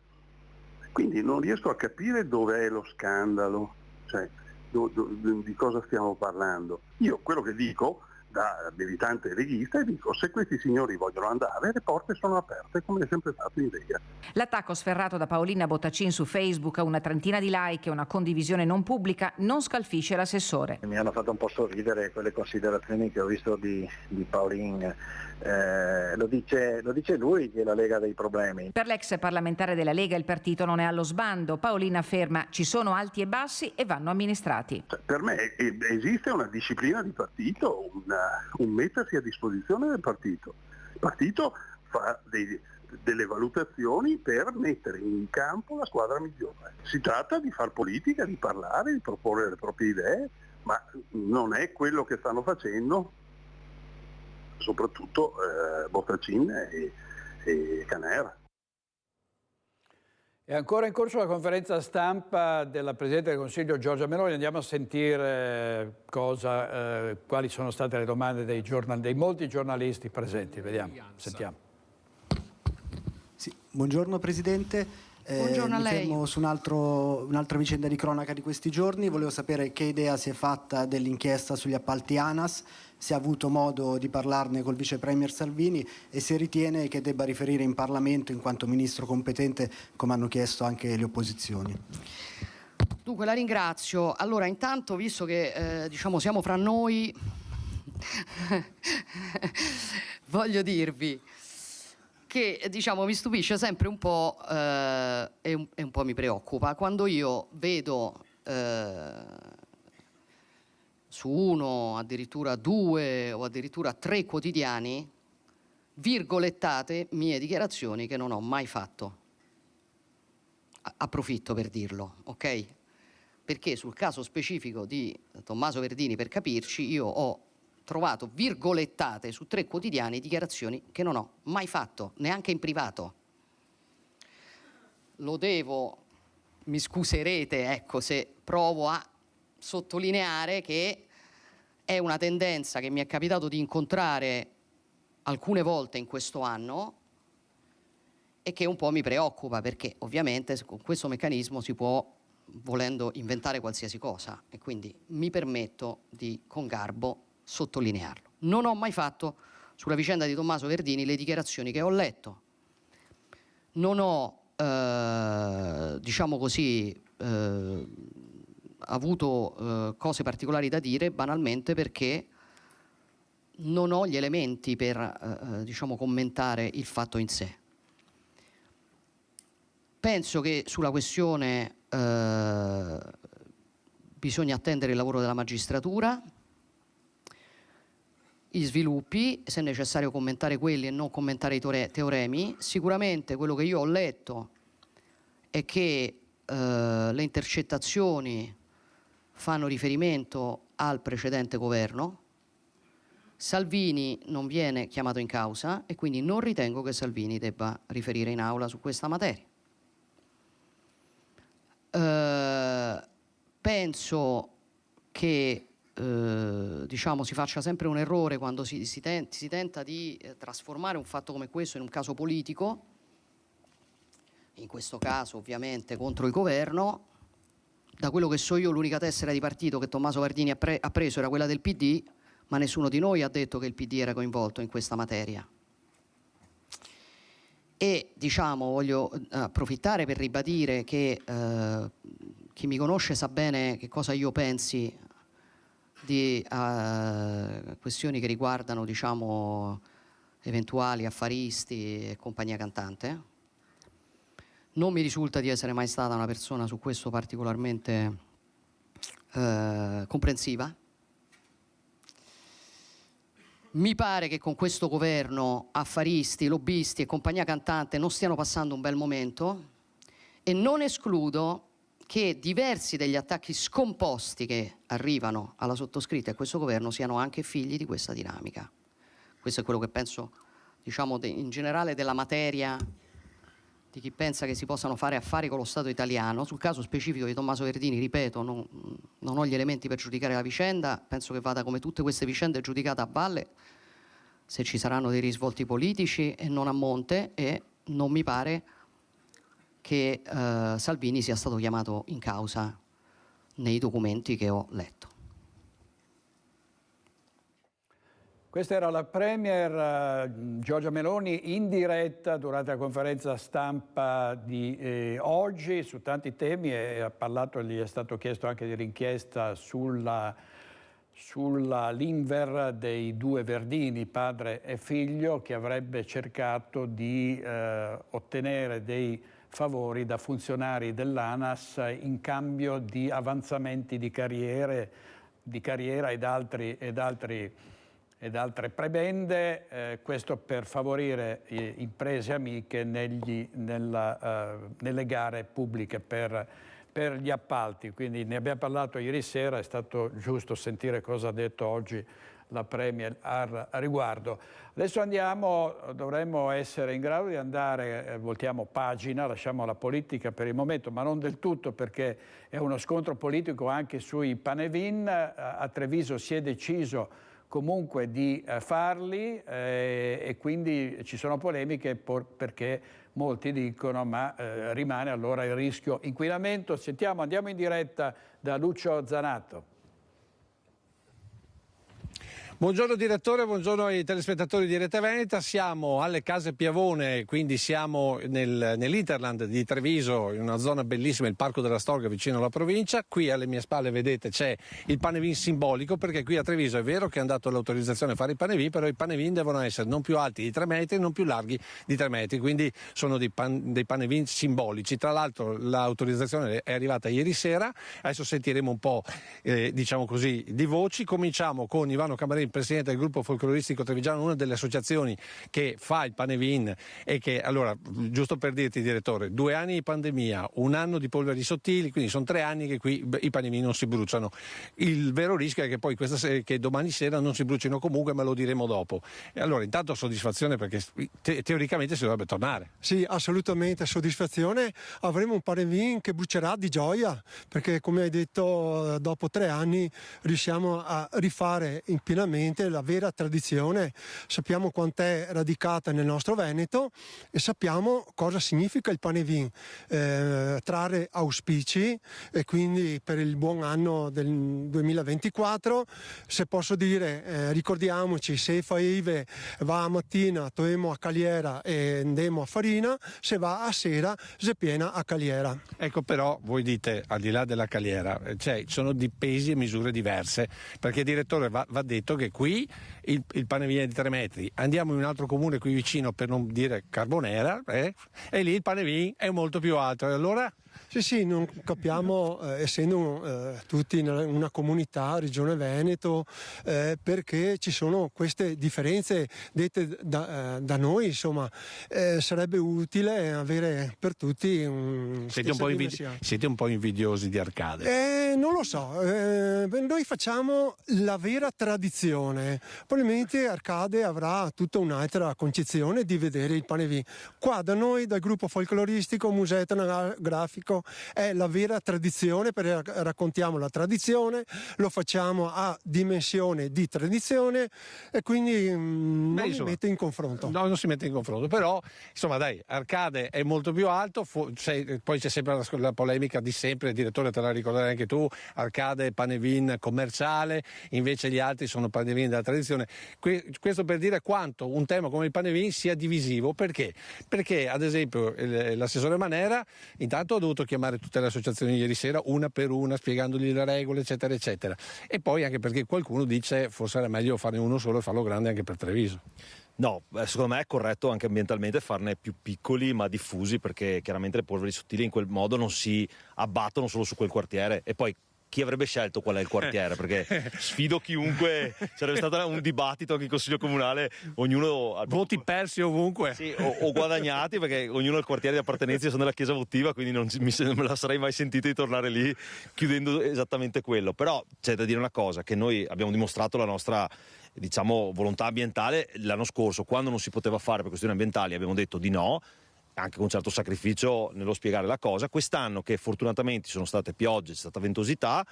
Quindi non riesco a capire dov'è lo scandalo, cioè di cosa stiamo parlando. Io quello che dico, da militante leghista, dico se questi signori vogliono andare, le porte sono aperte come è sempre stato in Lega. L'attacco sferrato da Paolina Bottacin su Facebook, una trentina di like e una condivisione non pubblica, non scalfisce l'assessore. Mi hanno fatto un po' sorridere quelle considerazioni che ho visto di Paolin. Lo dice lui che è la Lega dei problemi. Per l'ex parlamentare della Lega il partito non è allo sbando. Paolina afferma ci sono alti e bassi e vanno amministrati. Per me esiste una disciplina di partito, un mettersi a disposizione del partito. Il partito fa delle valutazioni per mettere in campo la squadra migliore. Si tratta di far politica, di parlare, di proporre le proprie idee, ma non è quello che stanno facendo soprattutto Bottacin e Canera. È ancora in corso la conferenza stampa della Presidente del Consiglio Giorgia Meloni. Andiamo a sentire quali sono state le domande dei molti giornalisti presenti. Vediamo, sentiamo. Sì, buongiorno Presidente. Buongiorno a Mi lei. fermo su un'altra vicenda di cronaca di questi giorni. Volevo sapere che idea si è fatta dell'inchiesta sugli appalti ANAS, se ha avuto modo di parlarne col vice premier Salvini e se ritiene che debba riferire in Parlamento in quanto ministro competente, come hanno chiesto anche le opposizioni. Dunque la ringrazio. Allora, intanto, visto che siamo fra noi, voglio dirvi che mi stupisce sempre un po' e un po' mi preoccupa quando io vedo su uno, addirittura 2 o addirittura 3 quotidiani virgolettate mie dichiarazioni che non ho mai fatto. Approfitto per dirlo, ok? Perché sul caso specifico di Tommaso Verdini, per capirci, io ho trovato virgolettate su 3 quotidiani dichiarazioni che non ho mai fatto, neanche in privato. Mi scuserete, ecco, se provo a sottolineare che è una tendenza che mi è capitato di incontrare alcune volte in questo anno e che un po' mi preoccupa, perché ovviamente con questo meccanismo si può, volendo, inventare qualsiasi cosa, e quindi mi permetto di, con garbo, sottolinearlo. Non ho mai fatto sulla vicenda di Tommaso Verdini le dichiarazioni che ho letto. Non ho, avuto cose particolari da dire, banalmente perché non ho gli elementi per, commentare il fatto in sé. Penso che sulla questione bisogna attendere il lavoro della magistratura, gli sviluppi, se è necessario commentare quelli e non commentare i teoremi. Sicuramente quello che io ho letto è che le intercettazioni fanno riferimento al precedente governo. Salvini non viene chiamato in causa e quindi non ritengo che Salvini debba riferire in aula su questa materia. Penso che si faccia sempre un errore quando si tenta di trasformare un fatto come questo in un caso politico, in questo caso ovviamente contro il governo. Da quello che so io, l'unica tessera di partito che Tommaso Verdini ha preso era quella del PD, ma nessuno di noi ha detto che il PD era coinvolto in questa materia. E voglio approfittare per ribadire che chi mi conosce sa bene che cosa io pensi di questioni che riguardano eventuali affaristi e compagnia cantante. Non mi risulta di essere mai stata una persona su questo particolarmente comprensiva. Mi pare che con questo governo affaristi, lobbisti e compagnia cantante non stiano passando un bel momento e non escludo che diversi degli attacchi scomposti che arrivano alla sottoscritta e a questo governo siano anche figli di questa dinamica. Questo è quello che penso, in generale della materia, di chi pensa che si possano fare affari con lo Stato italiano. Sul caso specifico di Tommaso Verdini, ripeto, non ho gli elementi per giudicare la vicenda, penso che vada come tutte queste vicende giudicata a valle, se ci saranno dei risvolti politici e non a monte, e non mi pare che Salvini sia stato chiamato in causa nei documenti che ho letto. Questa era la Premier Giorgia Meloni in diretta durante la conferenza stampa di oggi su tanti temi e ha parlato, gli è stato chiesto anche dell'inchiesta sulla l'Inver dei 2 Verdini, padre e figlio, che avrebbe cercato di ottenere dei favori da funzionari dell'ANAS in cambio di avanzamenti di carriera ed altre prebende, questo per favorire imprese amiche nelle gare pubbliche per gli appalti. Quindi ne abbiamo parlato ieri sera, è stato giusto sentire cosa ha detto oggi la Premier a riguardo. Adesso dovremmo essere in grado di andare, voltiamo pagina, lasciamo la politica per il momento, ma non del tutto, perché è uno scontro politico anche sui Panevin. A Treviso si è deciso comunque di farli e quindi ci sono polemiche perché molti dicono, ma rimane allora il rischio inquinamento. Andiamo in diretta da Lucio Zanato. Buongiorno direttore, buongiorno ai telespettatori di Rete Veneta. Siamo alle Case Piavone, quindi siamo nell'Interland di Treviso, in una zona bellissima, il Parco della Storga vicino alla provincia. Qui alle mie spalle vedete c'è il panevin simbolico, perché qui a Treviso è vero che hanno dato l'autorizzazione a fare i panevin, però i panevin devono essere non più alti di 3 metri, non più larghi di 3 metri, quindi sono dei panevin simbolici. Tra l'altro l'autorizzazione è arrivata ieri sera, adesso sentiremo un po' diciamo così di voci. Cominciamo con Ivano Camarin, presidente del gruppo folcloristico trevigiano, una delle associazioni che fa il panevin, e che, allora, giusto per dirti direttore, 2 anni di pandemia, 1 anno di polveri sottili, quindi sono 3 anni che qui i panevin non si bruciano. Il vero rischio è che poi che domani sera non si brucino comunque, ma lo diremo dopo. E allora intanto soddisfazione, perché teoricamente si dovrebbe tornare. Sì, assolutamente soddisfazione, avremo un panevin che brucerà di gioia, perché come hai detto dopo 3 anni riusciamo a rifare pienamente la vera tradizione, sappiamo quant'è radicata nel nostro Veneto e sappiamo cosa significa il panevin, trarre auspici, e quindi per il buon anno del 2024, se posso dire, ricordiamoci, se faive va a mattina toemo a Caliera e andiamo a Farina, se va a sera se piena a Caliera. Ecco, però voi dite, al di là della Caliera, ci sono di pesi e misure diverse, perché direttore va detto che qui il panevin è di 3 metri, andiamo in un altro comune qui vicino, per non dire Carbonera, e lì il panevin è molto più alto, e allora? Sì, non capiamo, essendo tutti in una comunità, Regione Veneto, perché ci sono queste differenze dette da noi, insomma, sarebbe utile avere per tutti Siete un po' invidiosi di Arcade? Non lo so, noi facciamo la vera tradizione, probabilmente Arcade avrà tutta un'altra concezione di vedere il panevin. Qua da noi, dal gruppo folcloristico Museo Etnografico, è la vera tradizione, perché raccontiamo la tradizione, lo facciamo a dimensione di tradizione, e quindi non si mette in confronto. No, non si mette in confronto, però insomma dai, Arcade è molto più alto, poi c'è sempre la polemica di sempre, direttore, te la ricorderai anche tu, Arcade è panevin commerciale, invece gli altri sono panevin della tradizione. Questo per dire quanto un tema come il panevin sia divisivo. Perché? Perché ad esempio l'assessore Manera intanto ha dovuto chiamare tutte le associazioni ieri sera, una per una, spiegandogli le regole, eccetera eccetera, e poi anche perché qualcuno dice forse era meglio farne uno solo e farlo grande anche per Treviso. No, secondo me è corretto anche ambientalmente farne più piccoli ma diffusi, perché chiaramente le polveri sottili in quel modo non si abbattono solo su quel quartiere. E poi chi avrebbe scelto qual è il quartiere? Perché sfido chiunque, sarebbe stato un dibattito anche in Consiglio Comunale, ognuno... Voti persi ovunque. Sì, o guadagnati, perché ognuno ha il quartiere di appartenenza. Io sono della chiesa votiva, quindi non me la sarei mai sentita di tornare lì chiudendo esattamente quello. Però c'è da dire una cosa, che noi abbiamo dimostrato la nostra, diciamo, volontà ambientale l'anno scorso, quando non si poteva fare per questioni ambientali abbiamo detto di no, anche con un certo sacrificio nello spiegare la cosa. Quest'anno, che fortunatamente ci sono state piogge, c'è stata ventosità,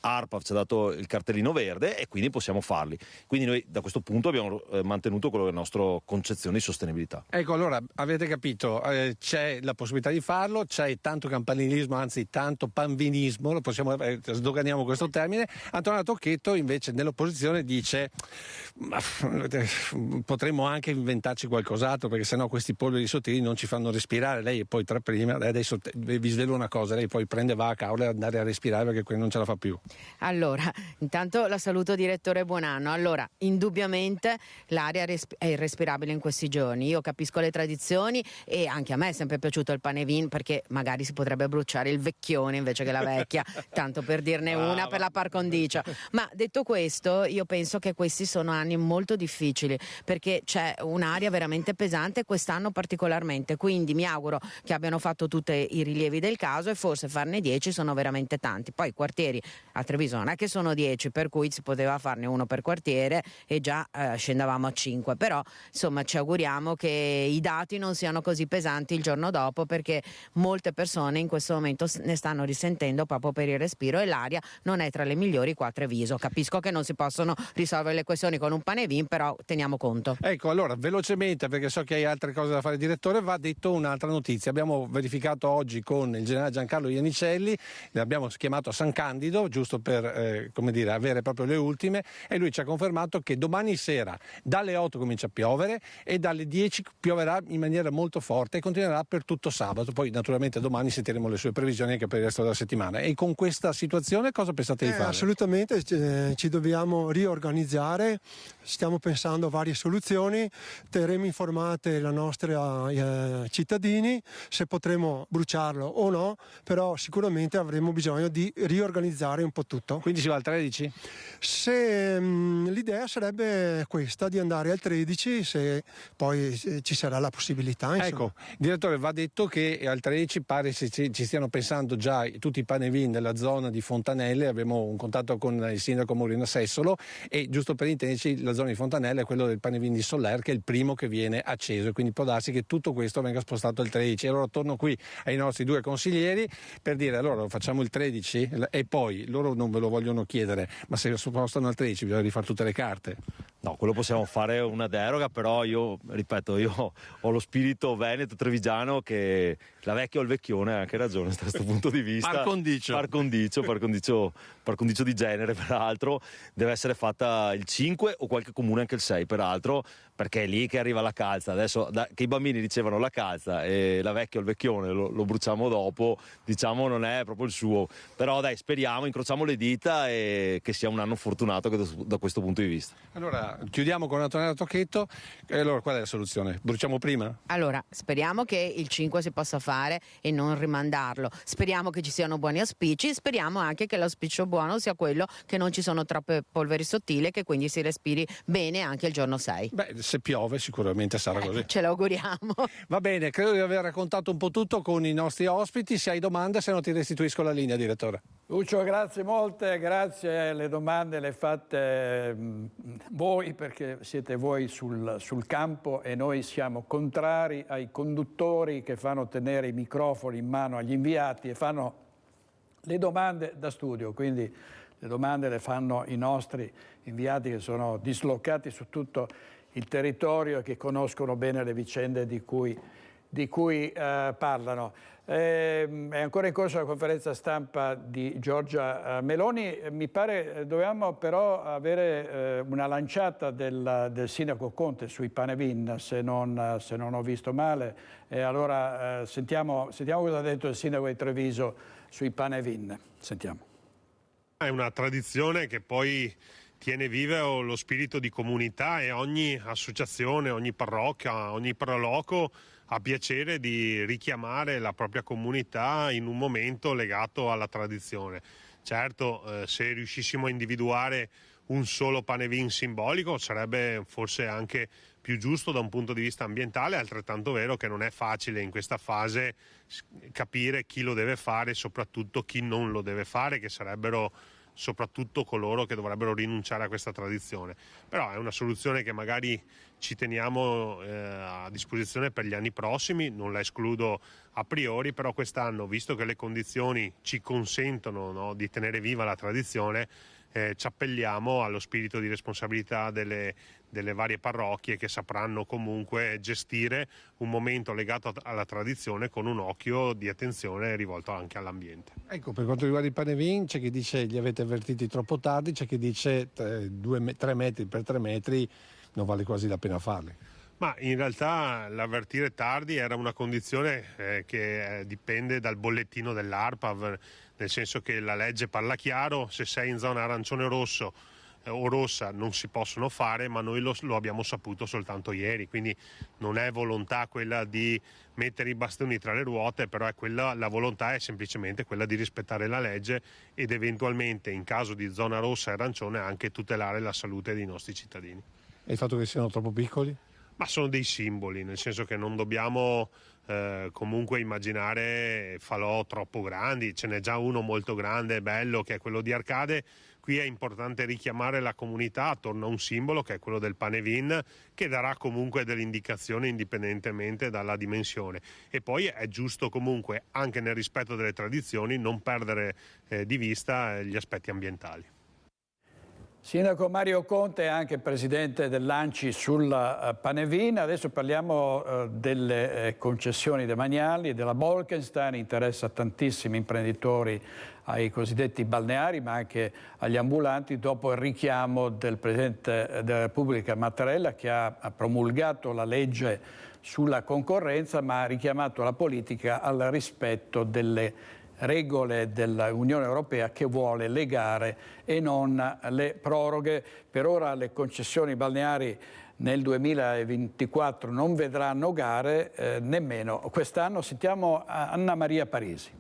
ARPAF ci ha dato il cartellino verde e quindi possiamo farli. Quindi noi da questo punto abbiamo mantenuto quello che è la nostra concezione di sostenibilità. Ecco, allora avete capito, c'è la possibilità di farlo, c'è tanto campanilismo, anzi tanto panvinismo, lo possiamo, sdoganiamo questo termine. Antonio Tocchetto invece nell'opposizione dice potremmo anche inventarci qualcos'altro, perché sennò questi polveri sottili non ci fanno respirare. Lei poi tra prima, adesso vi svelo una cosa, lei poi prende vacca e andare a respirare, perché qui non ce la fa più. Allora, intanto la saluto direttore, buon anno. Allora, indubbiamente l'aria è irrespirabile in questi giorni. Io capisco le tradizioni e anche a me è sempre piaciuto il panevin, perché magari si potrebbe bruciare il vecchione invece che la vecchia, tanto per dirne una per la par condicio. Ma detto questo, io penso che questi sono anni molto difficili, perché c'è un'aria veramente pesante quest'anno particolarmente, quindi mi auguro che abbiano fatto tutti i rilievi del caso e forse farne 10 sono veramente tanti. Poi i quartieri a Treviso non è che sono 10, per cui si poteva farne uno per quartiere e già scendavamo a 5, però insomma ci auguriamo che i dati non siano così pesanti il giorno dopo, perché molte persone in questo momento ne stanno risentendo proprio per il respiro, e l'aria non è tra le migliori qua a Treviso. Capisco che non si possono risolvere le questioni con un pane vin, però teniamo conto. Ecco, allora velocemente, perché so che hai altre cose da fare, direttore, va detto un'altra notizia. Abbiamo verificato oggi con il generale Giancarlo Iannicelli, l'abbiamo chiamato a San Candido giusto per come dire, avere proprio le ultime, e lui ci ha confermato che domani sera dalle 8 comincia a piovere e dalle 10 pioverà in maniera molto forte e continuerà per tutto sabato. Poi naturalmente domani sentiremo le sue previsioni anche per il resto della settimana. E con questa situazione cosa pensate di fare? Assolutamente ci dobbiamo riorganizzare, stiamo pensando a varie soluzioni, terremo informate la nostra cittadini se potremo bruciarlo o no, però sicuramente avremo bisogno di riorganizzare un po' tutto. Quindi si va al 13? L'idea sarebbe questa, di andare al 13 se poi ci sarà la possibilità. Insomma. Ecco, direttore, va detto che al 13 pare ci stiano pensando già tutti i panevin della zona di Fontanelle. Abbiamo un contatto con il sindaco Morina Sessolo e giusto per intenderci la zona di Fontanelle è quello del panevin di Soler, che è il primo che viene acceso, e quindi può darsi che tutto questo venga spostato al 13. Allora torno qui ai nostri due consiglieri per dire: allora facciamo il 13 e poi loro non ve lo vogliono chiedere, ma se lo spostano al 13 bisogna rifare tutte le carte. No, quello possiamo fare una deroga, però io ripeto, io ho lo spirito veneto trevigiano che la vecchia o il vecchione ha anche ragione da questo punto di vista. Par condicio di genere, peraltro deve essere fatta il 5 o qualche comune anche il 6, peraltro, perché è lì che arriva la calza. Adesso che i bambini dicevano la calza e la vecchia o il vecchione lo bruciamo dopo, diciamo non è proprio il suo, però dai, speriamo, incrociamo le dita e che sia un anno fortunato da questo punto di vista. Allora chiudiamo con Antonella Tocchetto. Allora qual è la soluzione? Bruciamo prima? Allora speriamo che il 5 si possa fare e non rimandarlo, speriamo che ci siano buoni auspici, speriamo anche che l'auspicio buono sia quello che non ci sono troppe polveri sottili e che quindi si respiri bene anche il giorno 6. Beh, se piove sicuramente sarà così. Ce l'auguriamo. Va bene, credo di aver raccontato un po' tutto con i nostri ospiti. Se hai domande, se no ti restituisco la linea, direttore. Lucio, grazie molte, grazie. Le domande le fate voi, perché siete voi sul campo e noi siamo contrari ai conduttori che fanno tenere i microfoni in mano agli inviati e fanno le domande da studio, quindi le domande le fanno i nostri inviati che sono dislocati su tutto il territorio e che conoscono bene le vicende di cui parlano. È ancora in corso la conferenza stampa di Giorgia Meloni. Mi pare dovevamo però avere una lanciata del sindaco Conte sui panevin, se non ho visto male. E allora sentiamo cosa ha detto il sindaco di Treviso sui panevin. Sentiamo. È una tradizione che poi tiene vivo lo spirito di comunità e ogni associazione, ogni parrocchia, ogni proloco ha piacere di richiamare la propria comunità in un momento legato alla tradizione. Certo, se riuscissimo a individuare un solo panevin simbolico sarebbe forse anche più giusto da un punto di vista ambientale, è altrettanto vero che non è facile in questa fase capire chi lo deve fare e soprattutto chi non lo deve fare, che sarebbero soprattutto coloro che dovrebbero rinunciare a questa tradizione. Però è una soluzione che magari ci teniamo a disposizione per gli anni prossimi, non la escludo a priori, però quest'anno, visto che le condizioni ci consentono, no, di tenere viva la tradizione, ci appelliamo allo spirito di responsabilità delle varie parrocchie, che sapranno comunque gestire un momento legato alla tradizione con un occhio di attenzione rivolto anche all'ambiente. Ecco, per quanto riguarda i panevin, c'è chi dice li avete avvertiti troppo tardi, c'è chi dice 3 metri per 3 metri non vale quasi la pena farli. Ma in realtà l'avvertire tardi era una condizione che dipende dal bollettino dell'ARPAV, nel senso che la legge parla chiaro: se sei in zona arancione o rossa non si possono fare, ma noi lo abbiamo saputo soltanto ieri, quindi non è volontà quella di mettere i bastoni tra le ruote, però la volontà è semplicemente quella di rispettare la legge ed eventualmente in caso di zona rossa e arancione anche tutelare la salute dei nostri cittadini. E il fatto che siano troppo piccoli? Ma sono dei simboli, nel senso che non dobbiamo comunque immaginare falò troppo grandi. Ce n'è già uno molto grande e bello, che è quello di Arcade. Qui è importante richiamare la comunità attorno a un simbolo, che è quello del Panevin, che darà comunque delle indicazioni indipendentemente dalla dimensione. E poi è giusto comunque, anche nel rispetto delle tradizioni, non perdere di vista gli aspetti ambientali. Sindaco Mario Conte è anche presidente dell'ANCI sul Panevin. Adesso parliamo delle concessioni demaniali, della Bolkestein. Interessa tantissimi imprenditori ai cosiddetti balneari, ma anche agli ambulanti, dopo il richiamo del Presidente della Repubblica Mattarella, che ha promulgato la legge sulla concorrenza, ma ha richiamato la politica al rispetto delle regole dell'Unione Europea, che vuole le gare e non le proroghe. Per ora le concessioni balneari nel 2024 non vedranno gare, nemmeno quest'anno. Sentiamo Anna Maria Parisi.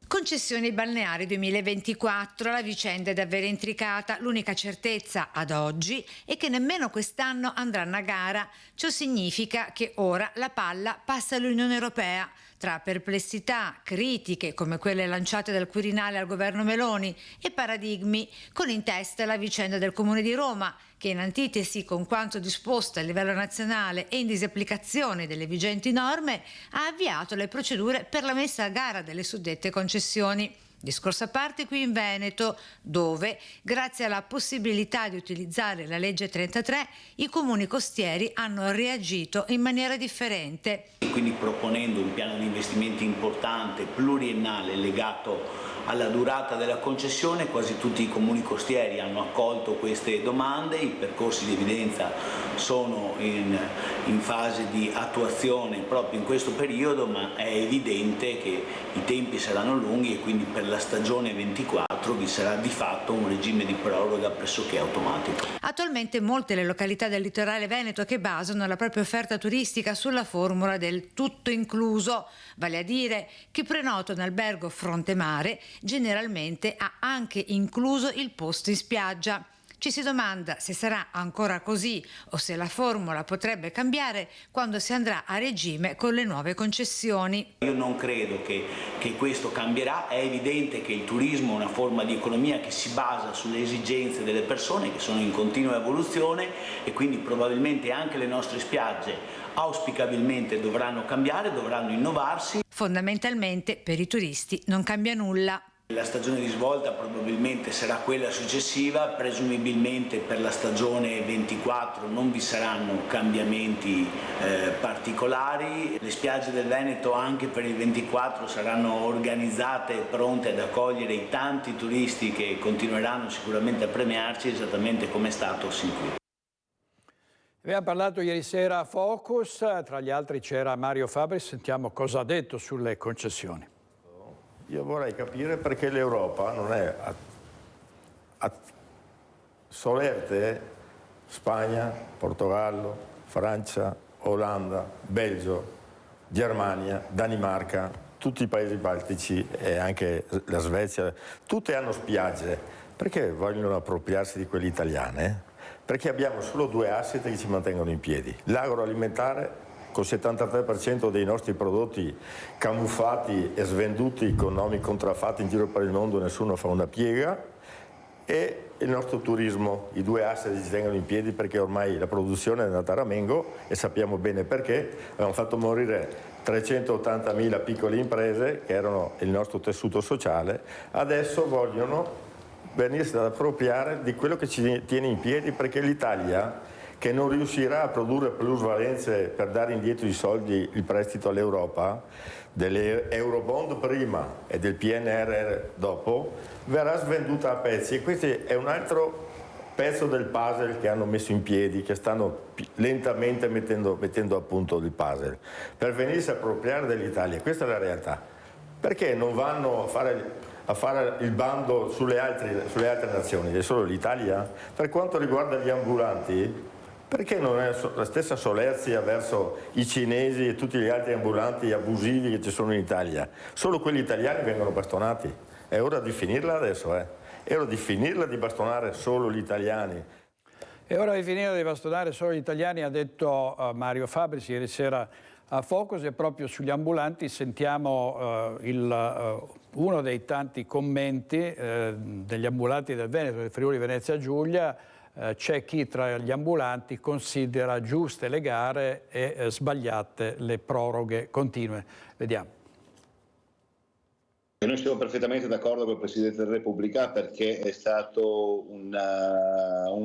Concessioni balneari 2024, la vicenda è davvero intricata. L'unica certezza ad oggi è che nemmeno quest'anno andranno a gara. Ciò significa che ora la palla passa all'Unione Europea. Tra perplessità, critiche come quelle lanciate dal Quirinale al governo Meloni e paradigmi, con in testa la vicenda del Comune di Roma, che in antitesi con quanto disposto a livello nazionale e in disapplicazione delle vigenti norme ha avviato le procedure per la messa a gara delle suddette concessioni. Discorso a parte qui in Veneto, dove, grazie alla possibilità di utilizzare la legge 33, i comuni costieri hanno reagito in maniera differente. Quindi proponendo un piano di investimenti importante, pluriennale, legato alla durata della concessione, quasi tutti i comuni costieri hanno accolto queste domande. I percorsi di evidenza sono in fase di attuazione proprio in questo periodo, ma è evidente che i tempi saranno lunghi e quindi per la stagione 24 vi sarà di fatto un regime di proroga pressoché automatico. Attualmente molte le località del litorale veneto che basano la propria offerta turistica sulla formula del tutto incluso, vale a dire chi prenota un albergo fronte mare generalmente ha anche incluso il posto in spiaggia. Ci si domanda se sarà ancora così o se la formula potrebbe cambiare quando si andrà a regime con le nuove concessioni. Io non credo che questo cambierà. È evidente che il turismo è una forma di economia che si basa sulle esigenze delle persone, che sono in continua evoluzione, e quindi probabilmente anche le nostre spiagge auspicabilmente dovranno cambiare, dovranno innovarsi. Fondamentalmente per i turisti non cambia nulla. La stagione di svolta probabilmente sarà quella successiva, presumibilmente per la stagione 24 non vi saranno cambiamenti particolari. Le spiagge del Veneto anche per il 24 saranno organizzate e pronte ad accogliere i tanti turisti che continueranno sicuramente a premiarci, esattamente come è stato sin qui. Abbiamo parlato ieri sera a Focus, tra gli altri c'era Mario Fabri. Sentiamo cosa ha detto sulle concessioni. Io vorrei capire perché l'Europa non è solerte Spagna, Portogallo, Francia, Olanda, Belgio, Germania, Danimarca, tutti i paesi baltici e anche la Svezia, tutte hanno spiagge. Perché vogliono appropriarsi di quelle italiane? Perché abbiamo solo due asset che ci mantengono in piedi. L'agroalimentare, con il 73% dei nostri prodotti camuffati e svenduti con nomi contraffatti in giro per il mondo, nessuno fa una piega, e il nostro turismo. I due asset ci tengono in piedi perché ormai la produzione è andata a ramengo e sappiamo bene perché. Abbiamo fatto morire 380.000 piccole imprese che erano il nostro tessuto sociale, adesso vogliono venirsi ad appropriare di quello che ci tiene in piedi, perché l'Italia, che non riuscirà a produrre plusvalenze per dare indietro i soldi, il prestito all'Europa, delle Eurobond prima e del PNRR dopo, verrà svenduta a pezzi. E questo è un altro pezzo del puzzle che hanno messo in piedi, che stanno lentamente mettendo a punto il puzzle, per venirsi a appropriare dell'Italia. Questa è la realtà. Perché non vanno a fare il bando sulle altre nazioni? È solo l'Italia? Per quanto riguarda gli ambulanti, perché non è la stessa solerzia verso i cinesi e tutti gli altri ambulanti abusivi che ci sono in Italia? Solo quelli italiani vengono bastonati. È ora di finirla adesso, È ora di finirla di bastonare solo gli italiani. È ora di finire di bastonare solo gli italiani, ha detto Mario Fabri ieri sera a Focus e proprio sugli ambulanti sentiamo uno dei tanti commenti degli ambulanti del Veneto, del Friuli Venezia Giulia. C'è chi tra gli ambulanti considera giuste le gare e sbagliate le proroghe continue. Vediamo. Noi siamo perfettamente d'accordo con il Presidente della Repubblica perché è stato un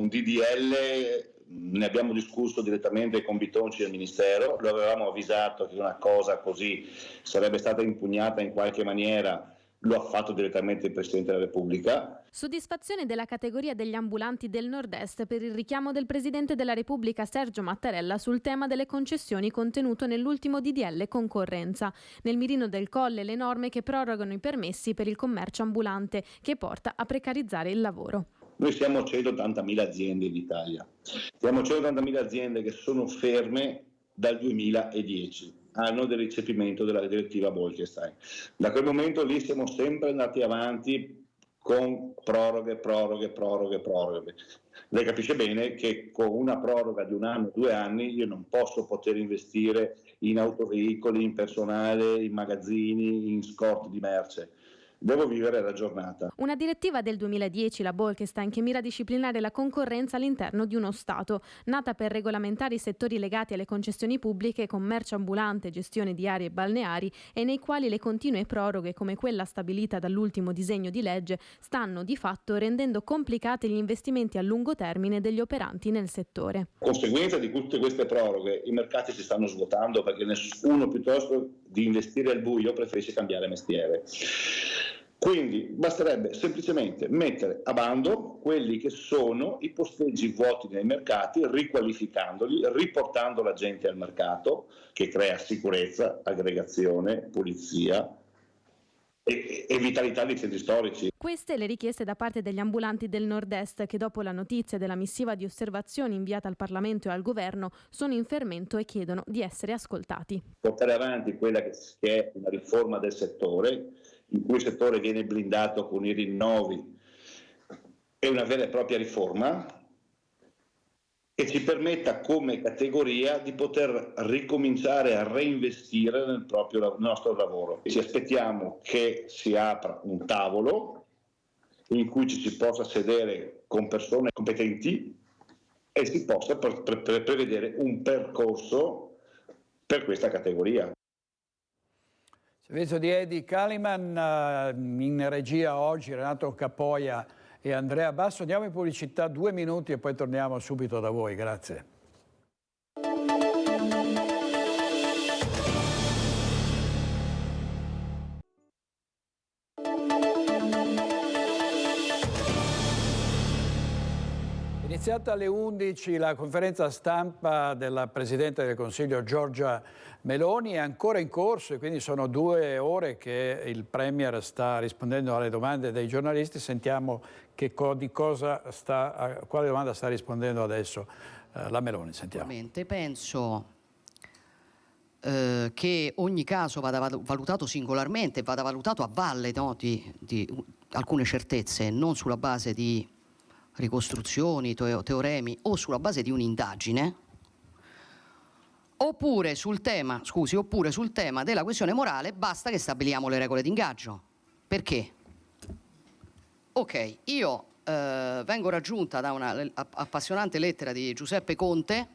DDL, ne abbiamo discusso direttamente con Bitonci del Ministero, lo avevamo avvisato che una cosa così sarebbe stata impugnata in qualche maniera, lo ha fatto direttamente il Presidente della Repubblica. Soddisfazione della categoria degli ambulanti del Nord-Est per il richiamo del Presidente della Repubblica Sergio Mattarella sul tema delle concessioni contenuto nell'ultimo DDL concorrenza. Nel mirino del Colle le norme che prorogano i permessi per il commercio ambulante, che porta a precarizzare il lavoro. Noi siamo 180.000 aziende in Italia, siamo 180.000 aziende che sono ferme dal 2010. Anno del recepimento della direttiva Bolkestein. Da quel momento lì siamo sempre andati avanti con proroghe. Lei capisce bene che con una proroga di 1 anno, 2 anni, io non posso poter investire in autoveicoli, in personale, in magazzini, in scorte di merce. Devo vivere la giornata. Una direttiva del 2010, la Bolkestein, che mira a disciplinare la concorrenza all'interno di uno Stato, nata per regolamentare i settori legati alle concessioni pubbliche, commercio ambulante, gestione di aree balneari, e nei quali le continue proroghe, come quella stabilita dall'ultimo disegno di legge, stanno di fatto rendendo complicati gli investimenti a lungo termine degli operanti nel settore. Conseguenza di tutte queste proroghe, i mercati si stanno svuotando perché nessuno, piuttosto di investire al buio, preferisce cambiare mestiere. Quindi basterebbe semplicemente mettere a bando quelli che sono i posteggi vuoti nei mercati, riqualificandoli, riportando la gente al mercato, che crea sicurezza, aggregazione, pulizia e vitalità dei centri storici. Queste le richieste da parte degli ambulanti del Nord-Est, che dopo la notizia della missiva di osservazioni inviata al Parlamento e al Governo sono in fermento e chiedono di essere ascoltati. Portare avanti quella che è una riforma del settore, in cui il settore viene blindato con i rinnovi, è una vera e propria riforma che ci permetta come categoria di poter ricominciare a reinvestire nel nostro lavoro. Ci aspettiamo che si apra un tavolo in cui ci si possa sedere con persone competenti e si possa prevedere un percorso per questa categoria. Servizio di Edi Kaliman, in regia oggi Renato Capoia e Andrea Basso. Andiamo in pubblicità 2 minuti e poi torniamo subito da voi. Grazie. Iniziata alle 11 la conferenza stampa della Presidente del Consiglio Giorgia Meloni è ancora in corso e quindi sono 2 ore che il Premier sta rispondendo alle domande dei giornalisti. Sentiamo quale domanda sta rispondendo adesso la Meloni. Sentiamo. Penso che ogni caso vada valutato singolarmente, vada valutato a valle, no, di alcune certezze, non sulla base di ricostruzioni, teoremi o sulla base di un'indagine, oppure sul tema della questione morale basta che stabiliamo le regole d'ingaggio. Perché? Ok, io vengo raggiunta da una appassionante lettera di Giuseppe Conte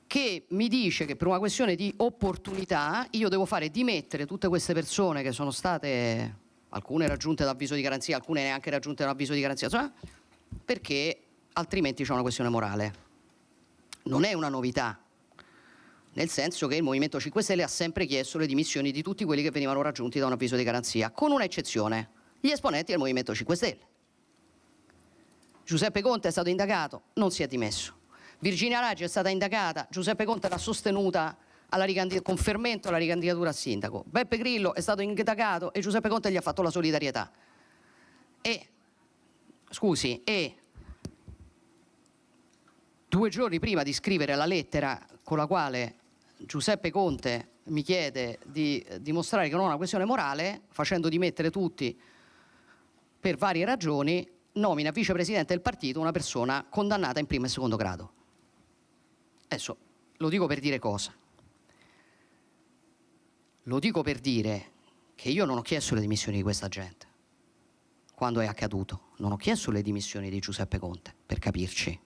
che mi dice che per una questione di opportunità io devo fare dimettere tutte queste persone che sono state, alcune raggiunte da avviso di garanzia, alcune neanche raggiunte da avviso di garanzia, cioè, perché altrimenti c'è una questione morale. Non è una novità, nel senso che il Movimento 5 Stelle ha sempre chiesto le dimissioni di tutti quelli che venivano raggiunti da un avviso di garanzia, con una eccezione: gli esponenti del Movimento 5 Stelle. Giuseppe Conte è stato indagato, non si è dimesso. Virginia Raggi è stata indagata, Giuseppe Conte l'ha sostenuta con fermento alla ricandidatura a sindaco. Beppe Grillo è stato indagato e Giuseppe Conte gli ha fatto la solidarietà. E 2 giorni prima di scrivere la lettera con la quale Giuseppe Conte mi chiede di dimostrare che non è una questione morale, facendo dimettere tutti per varie ragioni, nomina vicepresidente del partito una persona condannata in primo e secondo grado. Adesso lo dico per dire cosa. lo dico per dire che io non ho chiesto le dimissioni di questa gente. Quando è accaduto, non ho chiesto le dimissioni di Giuseppe Conte, per capirci,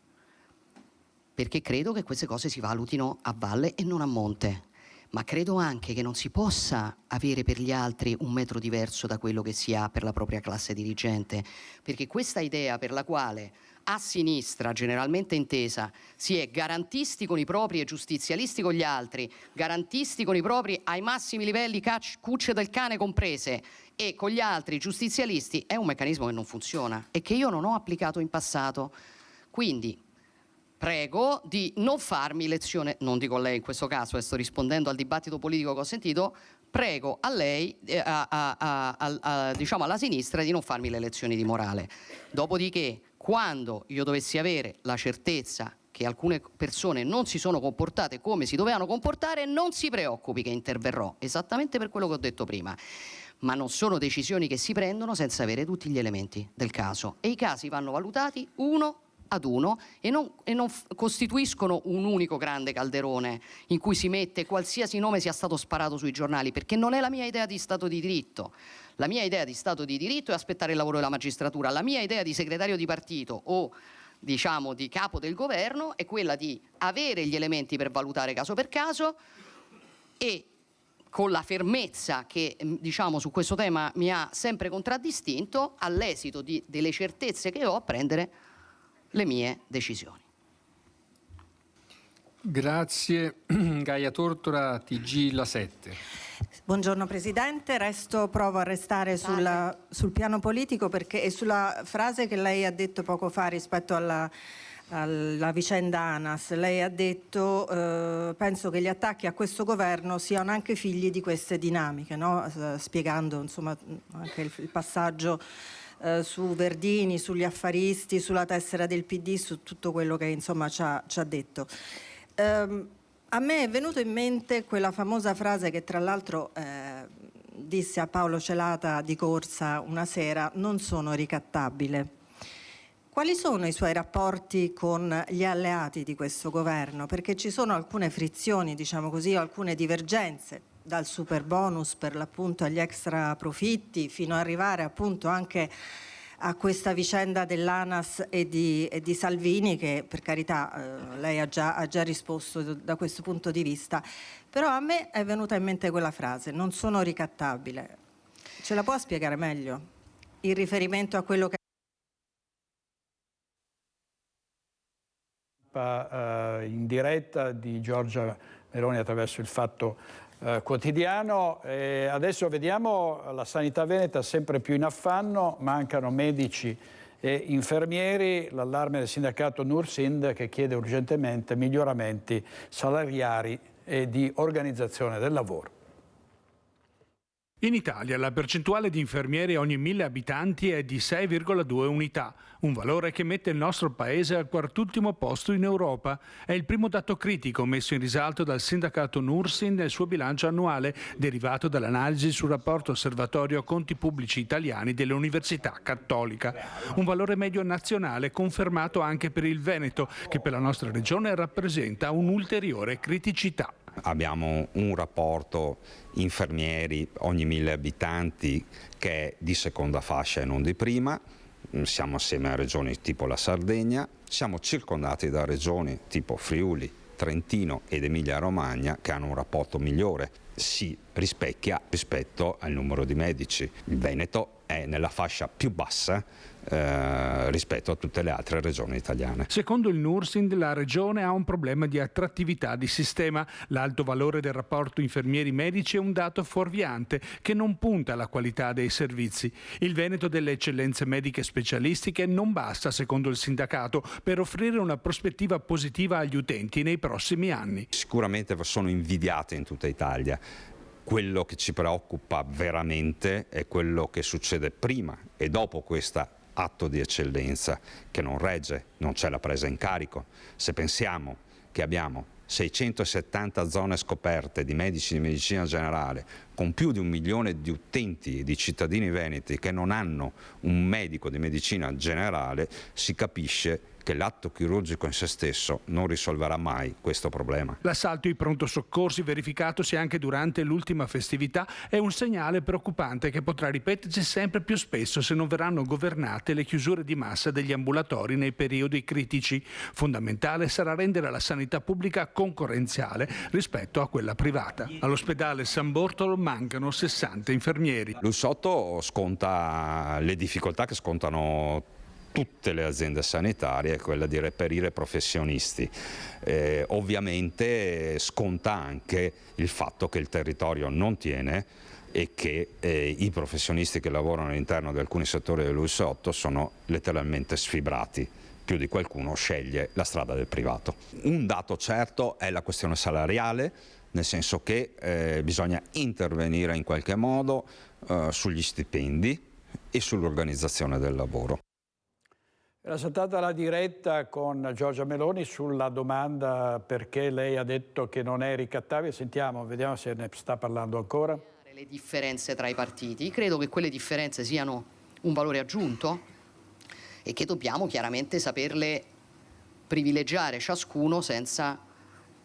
perché credo che queste cose si valutino a valle e non a monte, ma credo anche che non si possa avere per gli altri un metro diverso da quello che si ha per la propria classe dirigente, perché questa idea per la quale a sinistra, generalmente intesa, si è garantisti con i propri e giustizialisti con gli altri, garantisti con i propri ai massimi livelli, cucce del cane comprese, e con gli altri giustizialisti, è un meccanismo che non funziona e che io non ho applicato in passato. Quindi prego di non farmi lezione, non dico a lei in questo caso, sto rispondendo al dibattito politico che ho sentito, prego a lei, diciamo alla sinistra, di non farmi le lezioni di morale. Dopodiché, quando io dovessi avere la certezza che alcune persone non si sono comportate come si dovevano comportare, non si preoccupi che interverrò, esattamente per quello che ho detto prima. Ma non sono decisioni che si prendono senza avere tutti gli elementi del caso, e i casi vanno valutati uno ad uno e non costituiscono un unico grande calderone in cui si mette qualsiasi nome sia stato sparato sui giornali, perché non è la mia idea di Stato di diritto. La mia idea di Stato di diritto è aspettare il lavoro della magistratura. La mia idea di segretario di partito o diciamo di capo del governo è quella di avere gli elementi per valutare caso per caso, e con la fermezza che su questo tema mi ha sempre contraddistinto, all'esito delle certezze che ho, a prendere le mie decisioni. Grazie. Gaia Tortora, TG La 7. Buongiorno Presidente, provo a restare sul piano politico e sulla frase che lei ha detto poco fa rispetto alla vicenda ANAS. Lei ha detto penso che gli attacchi a questo governo siano anche figli di queste dinamiche, no? Spiegando anche il passaggio su Verdini, sugli affaristi, sulla tessera del PD, su tutto quello che ci ha detto. A me è venuto in mente quella famosa frase che tra l'altro disse a Paolo Celata di corsa una sera: non sono ricattabile. Quali sono i suoi rapporti con gli alleati di questo governo? Perché ci sono alcune frizioni, alcune divergenze, dal super bonus per l'appunto agli extra profitti, fino ad arrivare appunto anche a questa vicenda dell'ANAS e di Salvini, che per carità lei ha già risposto da questo punto di vista. Però a me è venuta in mente quella frase: non sono ricattabile. Ce la può spiegare meglio? Il riferimento a quello che in diretta di Giorgia Meloni attraverso il Fatto Quotidiano. Adesso vediamo la sanità veneta sempre più in affanno, mancano medici e infermieri, l'allarme del sindacato Nursind che chiede urgentemente miglioramenti salariari e di organizzazione del lavoro. In Italia la percentuale di infermieri ogni 1000 abitanti è di 6,2 unità, un valore che mette il nostro paese al quartultimo posto in Europa. È il primo dato critico messo in risalto dal sindacato Nursind nel suo bilancio annuale, derivato dall'analisi sul rapporto Osservatorio Conti Pubblici Italiani dell'Università Cattolica. Un valore medio nazionale confermato anche per il Veneto, che per la nostra regione rappresenta un'ulteriore criticità. Abbiamo un rapporto infermieri ogni 1000 abitanti che è di seconda fascia e non di prima. Siamo assieme a regioni tipo la Sardegna, siamo circondati da regioni tipo Friuli, Trentino ed Emilia-Romagna che hanno un rapporto migliore, si rispecchia rispetto al numero di medici. Il Veneto è nella fascia più bassa rispetto a tutte le altre regioni italiane. Secondo il Nursind la regione ha un problema di attrattività di sistema. L'alto valore del rapporto infermieri-medici è un dato fuorviante che non punta alla qualità dei servizi. Il Veneto delle eccellenze mediche specialistiche non basta, secondo il sindacato, per offrire una prospettiva positiva agli utenti nei prossimi anni. Sicuramente sono invidiate in tutta Italia. Quello che ci preoccupa veramente è quello che succede prima e dopo questa atto di eccellenza che non regge, non c'è la presa in carico. Se pensiamo che abbiamo 670 zone scoperte di medici di medicina generale con più di 1 milione di utenti, di cittadini veneti che non hanno un medico di medicina generale, si capisce che l'atto chirurgico in se stesso non risolverà mai questo problema. L'assalto ai pronto soccorsi verificatosi anche durante l'ultima festività è un segnale preoccupante che potrà ripetersi sempre più spesso se non verranno governate le chiusure di massa degli ambulatori nei periodi critici. Fondamentale sarà rendere la sanità pubblica concorrenziale rispetto a quella privata. All'ospedale San Bortolo mancano 60 infermieri. Lussotto sconta le difficoltà che scontano tutte le aziende sanitarie, quella di reperire professionisti. Ovviamente sconta anche il fatto che il territorio non tiene e che i professionisti che lavorano all'interno di alcuni settori del Lussotto sono letteralmente sfibrati. Più di qualcuno sceglie la strada del privato. Un dato certo è la questione salariale, nel senso che bisogna intervenire in qualche modo sugli stipendi e sull'organizzazione del lavoro. Era stata la diretta con Giorgia Meloni sulla domanda perché lei ha detto che non è ricattabile. Sentiamo, vediamo se ne sta parlando ancora. Le differenze tra i partiti, credo che quelle differenze siano un valore aggiunto e che dobbiamo chiaramente saperle privilegiare ciascuno senza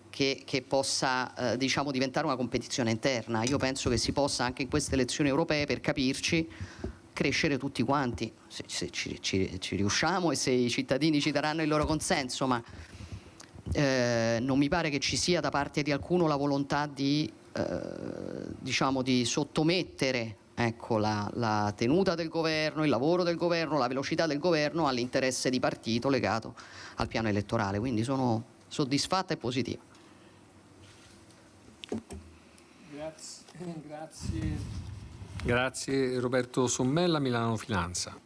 che possa diciamo diventare una competizione interna. Io penso che si possa anche in queste elezioni europee, per capirci, crescere tutti quanti, se ci riusciamo e se i cittadini ci daranno il loro consenso, ma non mi pare che ci sia da parte di alcuno la volontà di, diciamo, di sottomettere, ecco, la tenuta del governo, il lavoro del governo, la velocità del governo all'interesse di partito legato al piano elettorale, quindi sono soddisfatta e positiva. Grazie Roberto Sommella, Milano Finanza.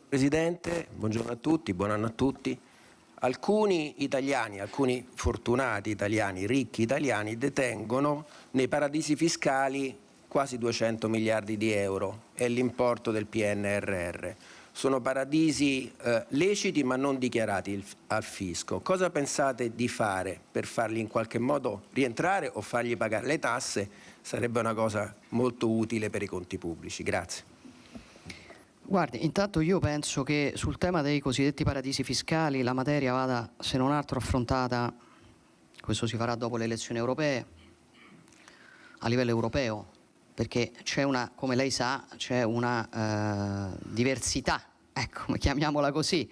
Presidente, buongiorno a tutti, buon anno a tutti. Alcuni italiani, alcuni fortunati italiani, ricchi italiani, detengono nei paradisi fiscali quasi 200 miliardi di euro, è l'importo del PNRR. Sono paradisi leciti ma non dichiarati al fisco. Cosa pensate di fare per farli in qualche modo rientrare o fargli pagare le tasse? Sarebbe una cosa molto utile per i conti pubblici. Grazie. Guardi, intanto io penso che sul tema dei cosiddetti paradisi fiscali la materia vada, se non altro, affrontata, questo si farà dopo le elezioni europee, a livello europeo, perché c'è una, come lei sa, c'è una diversità, ecco, chiamiamola così,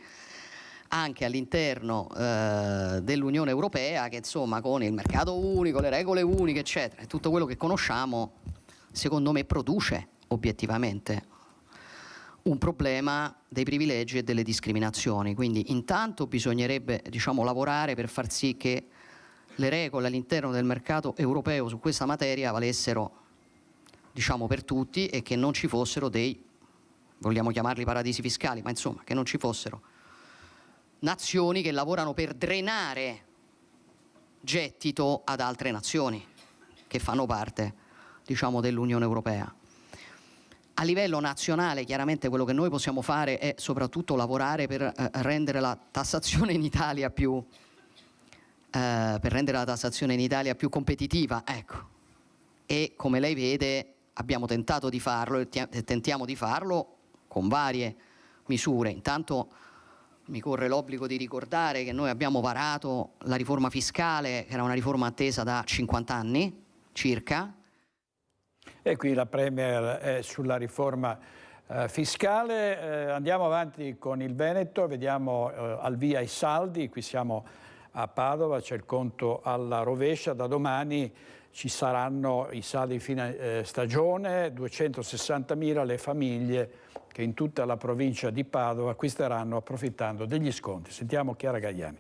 anche all'interno dell'Unione Europea, che insomma con il mercato unico, le regole uniche, eccetera, tutto quello che conosciamo, secondo me produce obiettivamente un problema dei privilegi e delle discriminazioni. Quindi intanto bisognerebbe, diciamo, lavorare per far sì che le regole all'interno del mercato europeo su questa materia valessero, diciamo, per tutti e che non ci fossero dei, vogliamo chiamarli paradisi fiscali, ma insomma che non ci fossero nazioni che lavorano per drenare gettito ad altre nazioni che fanno parte, diciamo, dell'Unione Europea. A livello nazionale, chiaramente quello che noi possiamo fare è soprattutto lavorare per rendere la tassazione in Italia più competitiva, ecco. E come lei vede abbiamo tentato di farlo e tentiamo di farlo con varie misure. Intanto mi corre l'obbligo di ricordare che noi abbiamo varato la riforma fiscale, che era una riforma attesa da 50 anni circa. E qui la Premier è sulla riforma fiscale. Andiamo avanti con il Veneto, vediamo al via i saldi. Qui siamo a Padova, c'è il conto alla rovescia. Da domani ci saranno i saldi fine stagione, 260.000 le famiglie che in tutta la provincia di Padova acquisteranno approfittando degli sconti. Sentiamo Chiara Gagliani.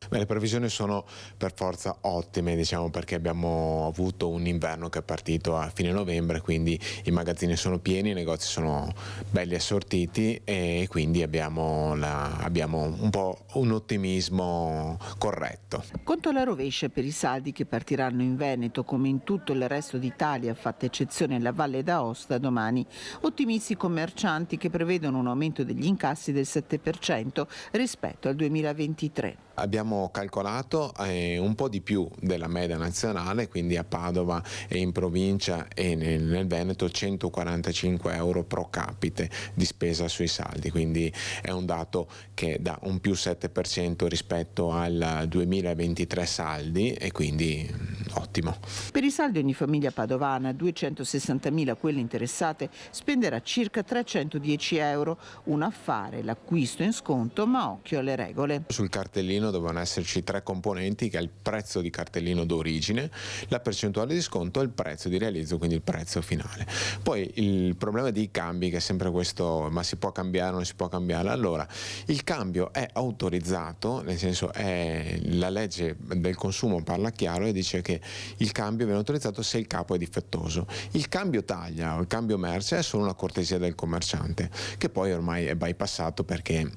Beh, le previsioni sono per forza ottime, diciamo, perché abbiamo avuto un inverno che è partito a fine novembre, quindi i magazzini sono pieni, i negozi sono belli assortiti e quindi abbiamo un po' un ottimismo corretto. Conto alla rovescia per i saldi che partiranno in Veneto come in tutto il resto d'Italia, fatta eccezione la Valle d'Aosta domani. Ottimisti commercianti che prevedono un aumento degli incassi del 7% rispetto al 2023. Abbiamo abbiamo calcolato un po' di più della media nazionale, quindi a Padova e in provincia e nel Veneto 145 euro pro capite di spesa sui saldi, quindi è un dato che dà un più 7% rispetto al 2023 saldi e quindi ottimo. Per i saldi ogni famiglia padovana, 260.000 quelle interessate, spenderà circa 310 euro, un affare l'acquisto in sconto, ma occhio alle regole. Sul cartellino devono esserci 3 componenti, che è il prezzo di cartellino d'origine, la percentuale di sconto e il prezzo di realizzo, quindi il prezzo finale. Poi il problema dei cambi, che è sempre questo, ma si può cambiare o non si può cambiare? Allora, il cambio è autorizzato, nel senso è la legge del consumo parla chiaro e dice che il cambio viene autorizzato se il capo è difettoso. Il cambio taglia o il cambio merce è solo una cortesia del commerciante, che poi ormai è bypassato perché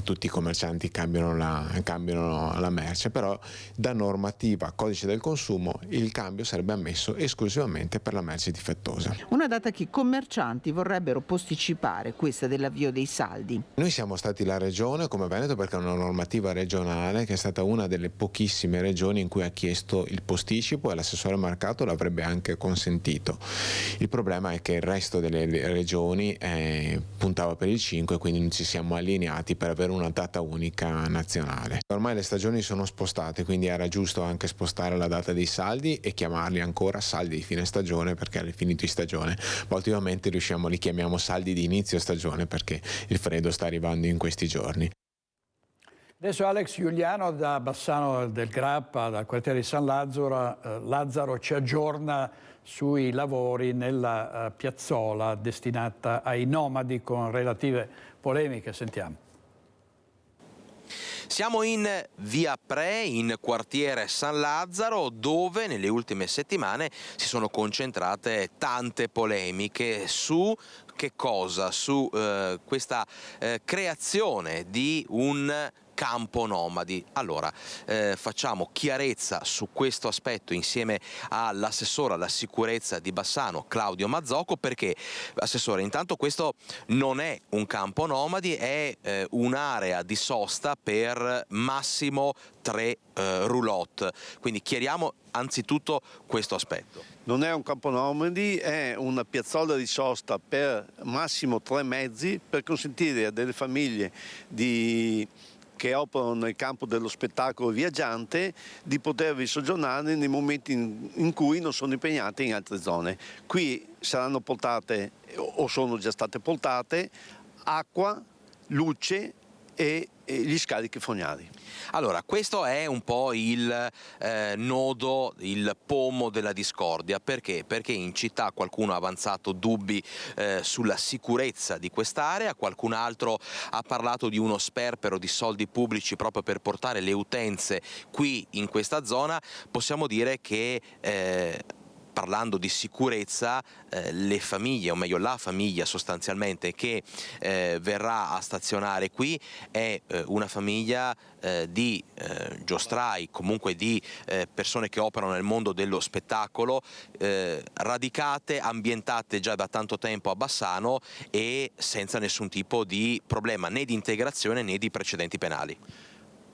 tutti i commercianti cambiano la merce, però da normativa codice del consumo il cambio sarebbe ammesso esclusivamente per la merce difettosa. Una data che i commercianti vorrebbero posticipare, questa dell'avvio dei saldi. Noi siamo stati la regione come Veneto perché è una normativa regionale che è stata una delle pochissime regioni in cui ha chiesto il posticipo e l'assessore al mercato l'avrebbe anche consentito. Il problema è che il resto delle regioni puntava per il 5, quindi non ci siamo allineati per avere una data unica nazionale. Ormai le stagioni sono spostate, quindi era giusto anche spostare la data dei saldi e chiamarli ancora saldi di fine stagione perché è finito di stagione, ma ultimamente li chiamiamo saldi di inizio stagione perché il freddo sta arrivando in questi giorni. Adesso Alex Giuliano da Bassano del Grappa, dal quartiere di San Lazzaro, ci aggiorna sui lavori nella piazzola destinata ai nomadi con relative polemiche. Sentiamo. Siamo in via Pre, in quartiere San Lazzaro, dove nelle ultime settimane si sono concentrate tante polemiche su che cosa? Su questa creazione di un campo nomadi. Allora, facciamo chiarezza su questo aspetto insieme all'assessore alla sicurezza di Bassano, Claudio Mazzocco, perché, assessore, intanto questo non è un campo nomadi, è un'area di sosta per massimo 3 roulotte, quindi chiariamo anzitutto questo aspetto. Non è un campo nomadi, è una piazzola di sosta per massimo 3 mezzi per consentire a delle famiglie che operano nel campo dello spettacolo viaggiante di potervi soggiornare nei momenti in cui non sono impegnate in altre zone. Qui saranno portate o sono già state portate acqua, luce e gli scarichi fognari. Allora, questo è un po' il nodo, il pomo della discordia. Perché? Perché in città qualcuno ha avanzato dubbi sulla sicurezza di quest'area, qualcun altro ha parlato di uno sperpero di soldi pubblici proprio per portare le utenze qui in questa zona. Possiamo dire che parlando di sicurezza, le famiglie, o meglio la famiglia sostanzialmente che verrà a stazionare qui è una famiglia di giostrai, comunque di persone che operano nel mondo dello spettacolo, radicate, ambientate già da tanto tempo a Bassano e senza nessun tipo di problema né di integrazione né di precedenti penali.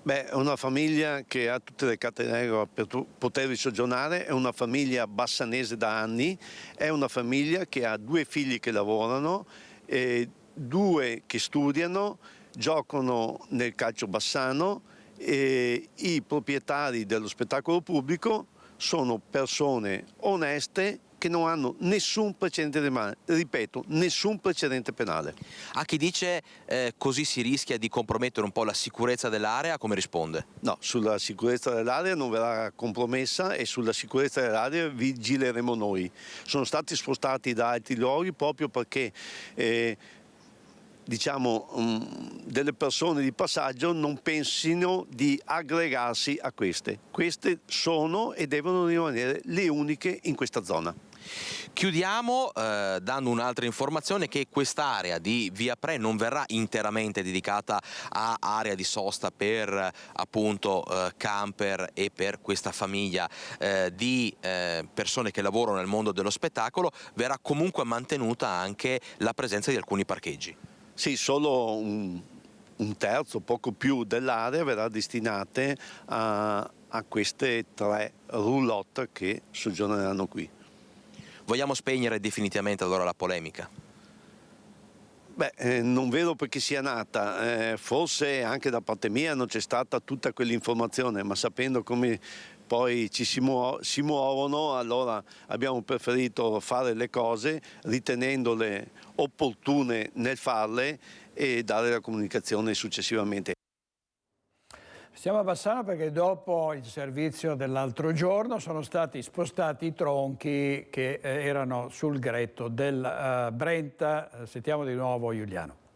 Beh, è una famiglia che ha tutte le carte in regola per potervi soggiornare, è una famiglia bassanese da anni, è una famiglia che ha 2 figli che lavorano, 2 che studiano, giocano nel calcio bassano e i proprietari dello spettacolo pubblico sono persone oneste che non hanno nessun precedente penale, ripeto, nessun precedente penale. A chi dice così si rischia di compromettere un po' la sicurezza dell'area, come risponde? No, sulla sicurezza dell'area non verrà compromessa e sulla sicurezza dell'area vigileremo noi. Sono stati spostati da altri luoghi proprio perché delle persone di passaggio non pensino di aggregarsi a queste. Queste sono e devono rimanere le uniche in questa zona. Chiudiamo dando un'altra informazione, che quest'area di via Pre non verrà interamente dedicata a area di sosta per appunto camper e per questa famiglia di persone che lavorano nel mondo dello spettacolo, verrà comunque mantenuta anche la presenza di alcuni parcheggi. Sì, solo un terzo, poco più dell'area verrà destinate a queste 3 roulotte che soggiorneranno qui. Vogliamo spegnere definitivamente allora la polemica? Non vedo perché sia nata, forse anche da parte mia non c'è stata tutta quell'informazione, ma sapendo come poi ci si muovono, allora abbiamo preferito fare le cose ritenendole opportune nel farle e dare la comunicazione successivamente. Stiamo a Bassano perché dopo il servizio dell'altro giorno sono stati spostati i tronchi che erano sul gretto del Brenta. Sentiamo di nuovo Giuliano.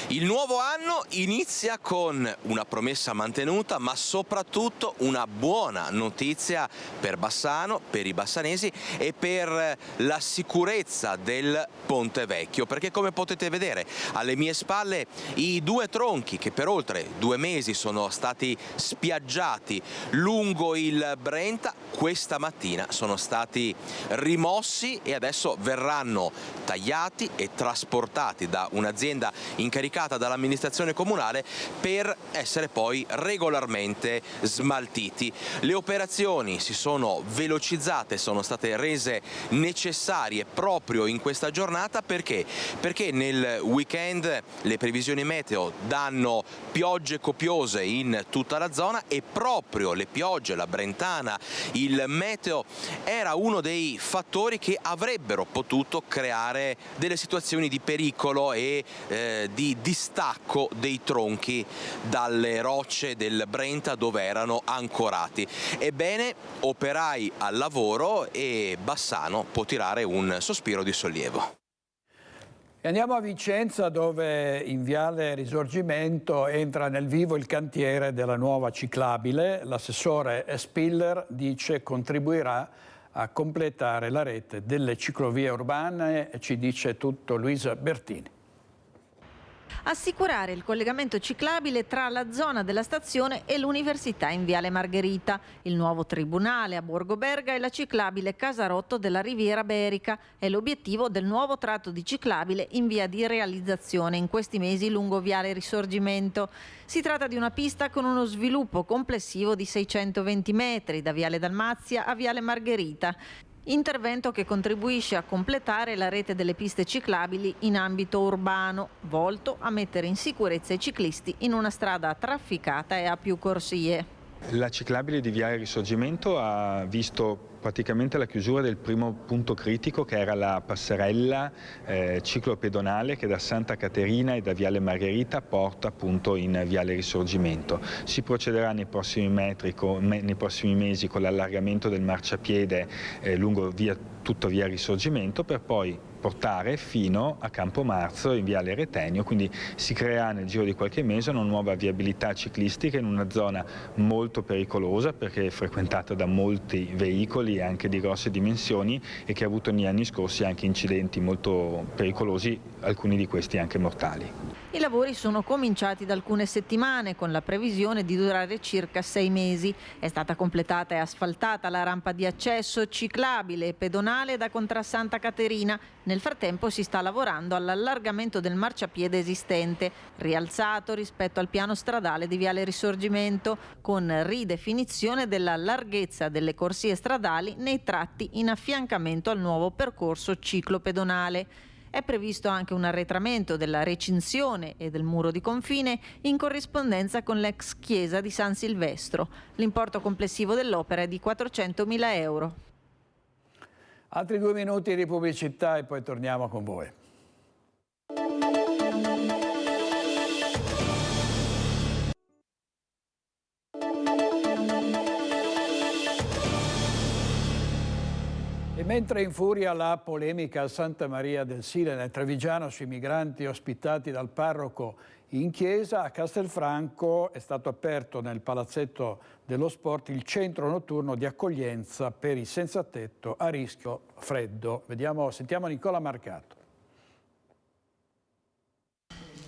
Il nuovo anno inizia con una promessa mantenuta, ma soprattutto una buona notizia per Bassano, per i bassanesi e per la sicurezza del Ponte Vecchio, perché come potete vedere alle mie spalle i 2 tronchi che per oltre 2 mesi sono stati spiaggiati lungo il Brenta, questa mattina sono stati rimossi e adesso verranno tagliati e trasportati da un'azienda incaricata dall'amministrazione comunale per essere poi regolarmente smaltiti. Le operazioni si sono velocizzate, sono state rese necessarie proprio in questa giornata perché nel weekend le previsioni meteo danno piogge copiose in tutta la zona e proprio le piogge, la Brentana, il meteo era uno dei fattori che avrebbero potuto creare delle situazioni di pericolo e di distacco dei tronchi dalle rocce del Brenta dove erano ancorati. Ebbene, operai al lavoro e Bassano può tirare un sospiro di sollievo. E andiamo a Vicenza dove in Viale Risorgimento entra nel vivo il cantiere della nuova ciclabile. L'assessore Spiller dice contribuirà a completare la rete delle ciclovie urbane, ci dice tutto Luisa Bertini. Assicurare il collegamento ciclabile tra la zona della stazione e l'università in Viale Margherita, il nuovo tribunale a Borgo Berga e la ciclabile Casarotto della Riviera Berica. È l'obiettivo del nuovo tratto di ciclabile in via di realizzazione in questi mesi lungo Viale Risorgimento. Si tratta di una pista con uno sviluppo complessivo di 620 metri da Viale Dalmazia a Viale Margherita. Intervento che contribuisce a completare la rete delle piste ciclabili in ambito urbano, volto a mettere in sicurezza i ciclisti in una strada trafficata e a più corsie. La ciclabile di Viale Risorgimento ha visto praticamente la chiusura del primo punto critico, che era la passerella ciclopedonale che da Santa Caterina e da Viale Margherita porta appunto in Viale Risorgimento. Si procederà nei prossimi mesi con l'allargamento del marciapiede lungo tutta Via Risorgimento per poi portare fino a Campomarzo in Viale Retenio, quindi si creerà nel giro di qualche mese una nuova viabilità ciclistica in una zona molto pericolosa perché è frequentata da molti veicoli anche di grosse dimensioni e che ha avuto negli anni scorsi anche incidenti molto pericolosi, alcuni di questi anche mortali. I lavori sono cominciati da alcune settimane con la previsione di durare circa 6 mesi. È stata completata e asfaltata la rampa di accesso ciclabile e pedonale da Contrasanta Caterina. Nel frattempo si sta lavorando all'allargamento del marciapiede esistente, rialzato rispetto al piano stradale di Viale Risorgimento, con ridefinizione della larghezza delle corsie stradali nei tratti in affiancamento al nuovo percorso ciclopedonale. È previsto anche un arretramento della recinzione e del muro di confine in corrispondenza con l'ex chiesa di San Silvestro. L'importo complessivo dell'opera è di 400.000 euro. Altri 2 minuti di pubblicità e poi torniamo con voi. E mentre infuria la polemica a Santa Maria del Sile nel Trevigiano sui migranti ospitati dal parroco in chiesa, a Castelfranco è stato aperto nel palazzetto dello sport il centro notturno di accoglienza per i senza tetto a rischio freddo. Sentiamo Nicola Marcato.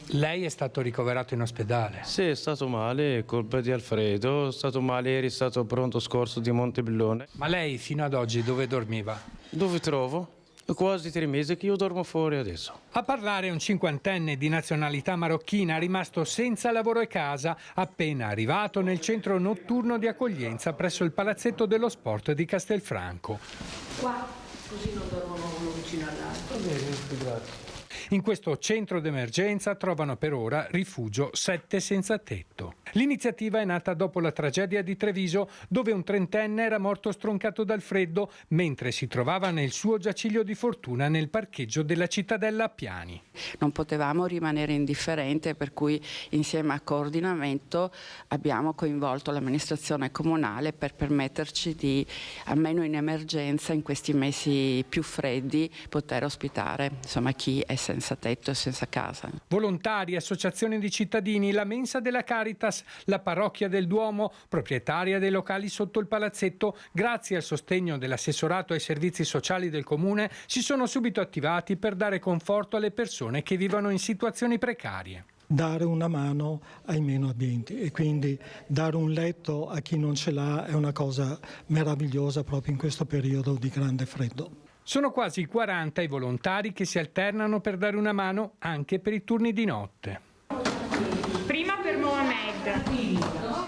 Lei è stato ricoverato in ospedale? Sì, è stato male, colpa di Alfredo, è stato male ieri, è stato pronto scorso di Montebellone. Ma lei fino ad oggi dove dormiva? Dove trovo? È quasi 3 mesi che io dormo fuori adesso. A parlare un 50enne di nazionalità marocchina rimasto senza lavoro e casa, appena arrivato nel centro notturno di accoglienza presso il Palazzetto dello Sport di Castelfranco. Qua, così non dormono uno vicino all'altro. Grazie. In questo centro d'emergenza trovano per ora rifugio 7 senza tetto. L'iniziativa è nata dopo la tragedia di Treviso, dove un 30enne era morto stroncato dal freddo mentre si trovava nel suo giaciglio di fortuna nel parcheggio della Cittadella a Piani. Non potevamo rimanere indifferenti, per cui insieme a coordinamento abbiamo coinvolto l'amministrazione comunale per permetterci di, almeno in emergenza, in questi mesi più freddi, poter ospitare chi è senza tetto e senza casa. Volontari, associazioni di cittadini, la mensa della Caritas, la parrocchia del Duomo, proprietaria dei locali sotto il palazzetto, grazie al sostegno dell'assessorato ai servizi sociali del comune, si sono subito attivati per dare conforto alle persone che vivono in situazioni precarie. Dare una mano ai meno abbienti e quindi dare un letto a chi non ce l'ha è una cosa meravigliosa proprio in questo periodo di grande freddo. Sono quasi 40 i volontari che si alternano per dare una mano anche per i turni di notte. Prima per Mohamed.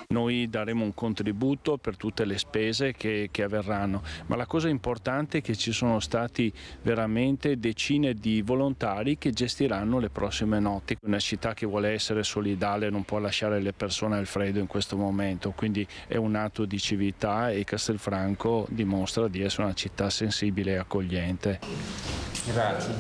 Noi daremo un contributo per tutte le spese che avverranno, ma la cosa importante è che ci sono stati veramente decine di volontari che gestiranno le prossime notti. Una città che vuole essere solidale non può lasciare le persone al freddo in questo momento, quindi è un atto di civiltà e Castelfranco dimostra di essere una città sensibile e accogliente. Grazie.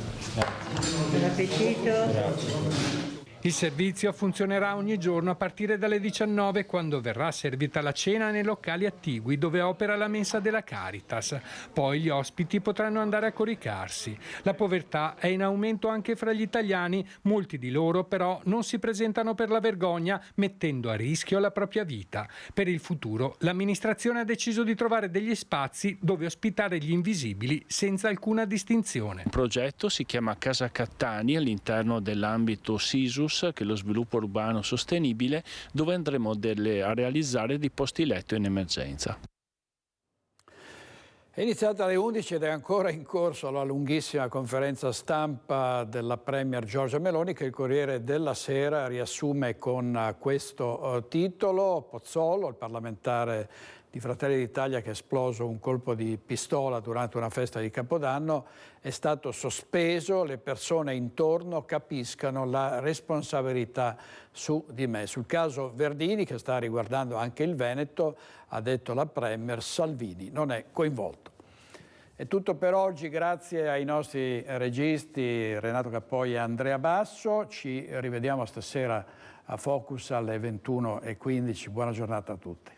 Buon appetito. Grazie. Il servizio funzionerà ogni giorno a partire dalle 19, quando verrà servita la cena nei locali attigui dove opera la mensa della Caritas. Poi gli ospiti potranno andare a coricarsi. La povertà è in aumento anche fra gli italiani, molti di loro però non si presentano per la vergogna, mettendo a rischio la propria vita. Per il futuro l'amministrazione ha deciso di trovare degli spazi dove ospitare gli invisibili senza alcuna distinzione. Il progetto si chiama Casa Cattani all'interno dell'ambito SISUS, che è lo sviluppo urbano sostenibile, dove andremo a realizzare dei posti letto in emergenza. È iniziata alle 11 ed è ancora in corso la lunghissima conferenza stampa della Premier Giorgia Meloni, che il Corriere della Sera riassume con questo titolo: Pozzolo, il parlamentare di Fratelli d'Italia che ha esploso un colpo di pistola durante una festa di Capodanno, è stato sospeso, le persone intorno capiscano la responsabilità su di me. Sul caso Verdini, che sta riguardando anche il Veneto, ha detto la Premier, Salvini non è coinvolto. È tutto per oggi, grazie ai nostri registi Renato Cappoi e Andrea Basso. Ci rivediamo stasera a Focus alle 21:15. Buona giornata a tutti.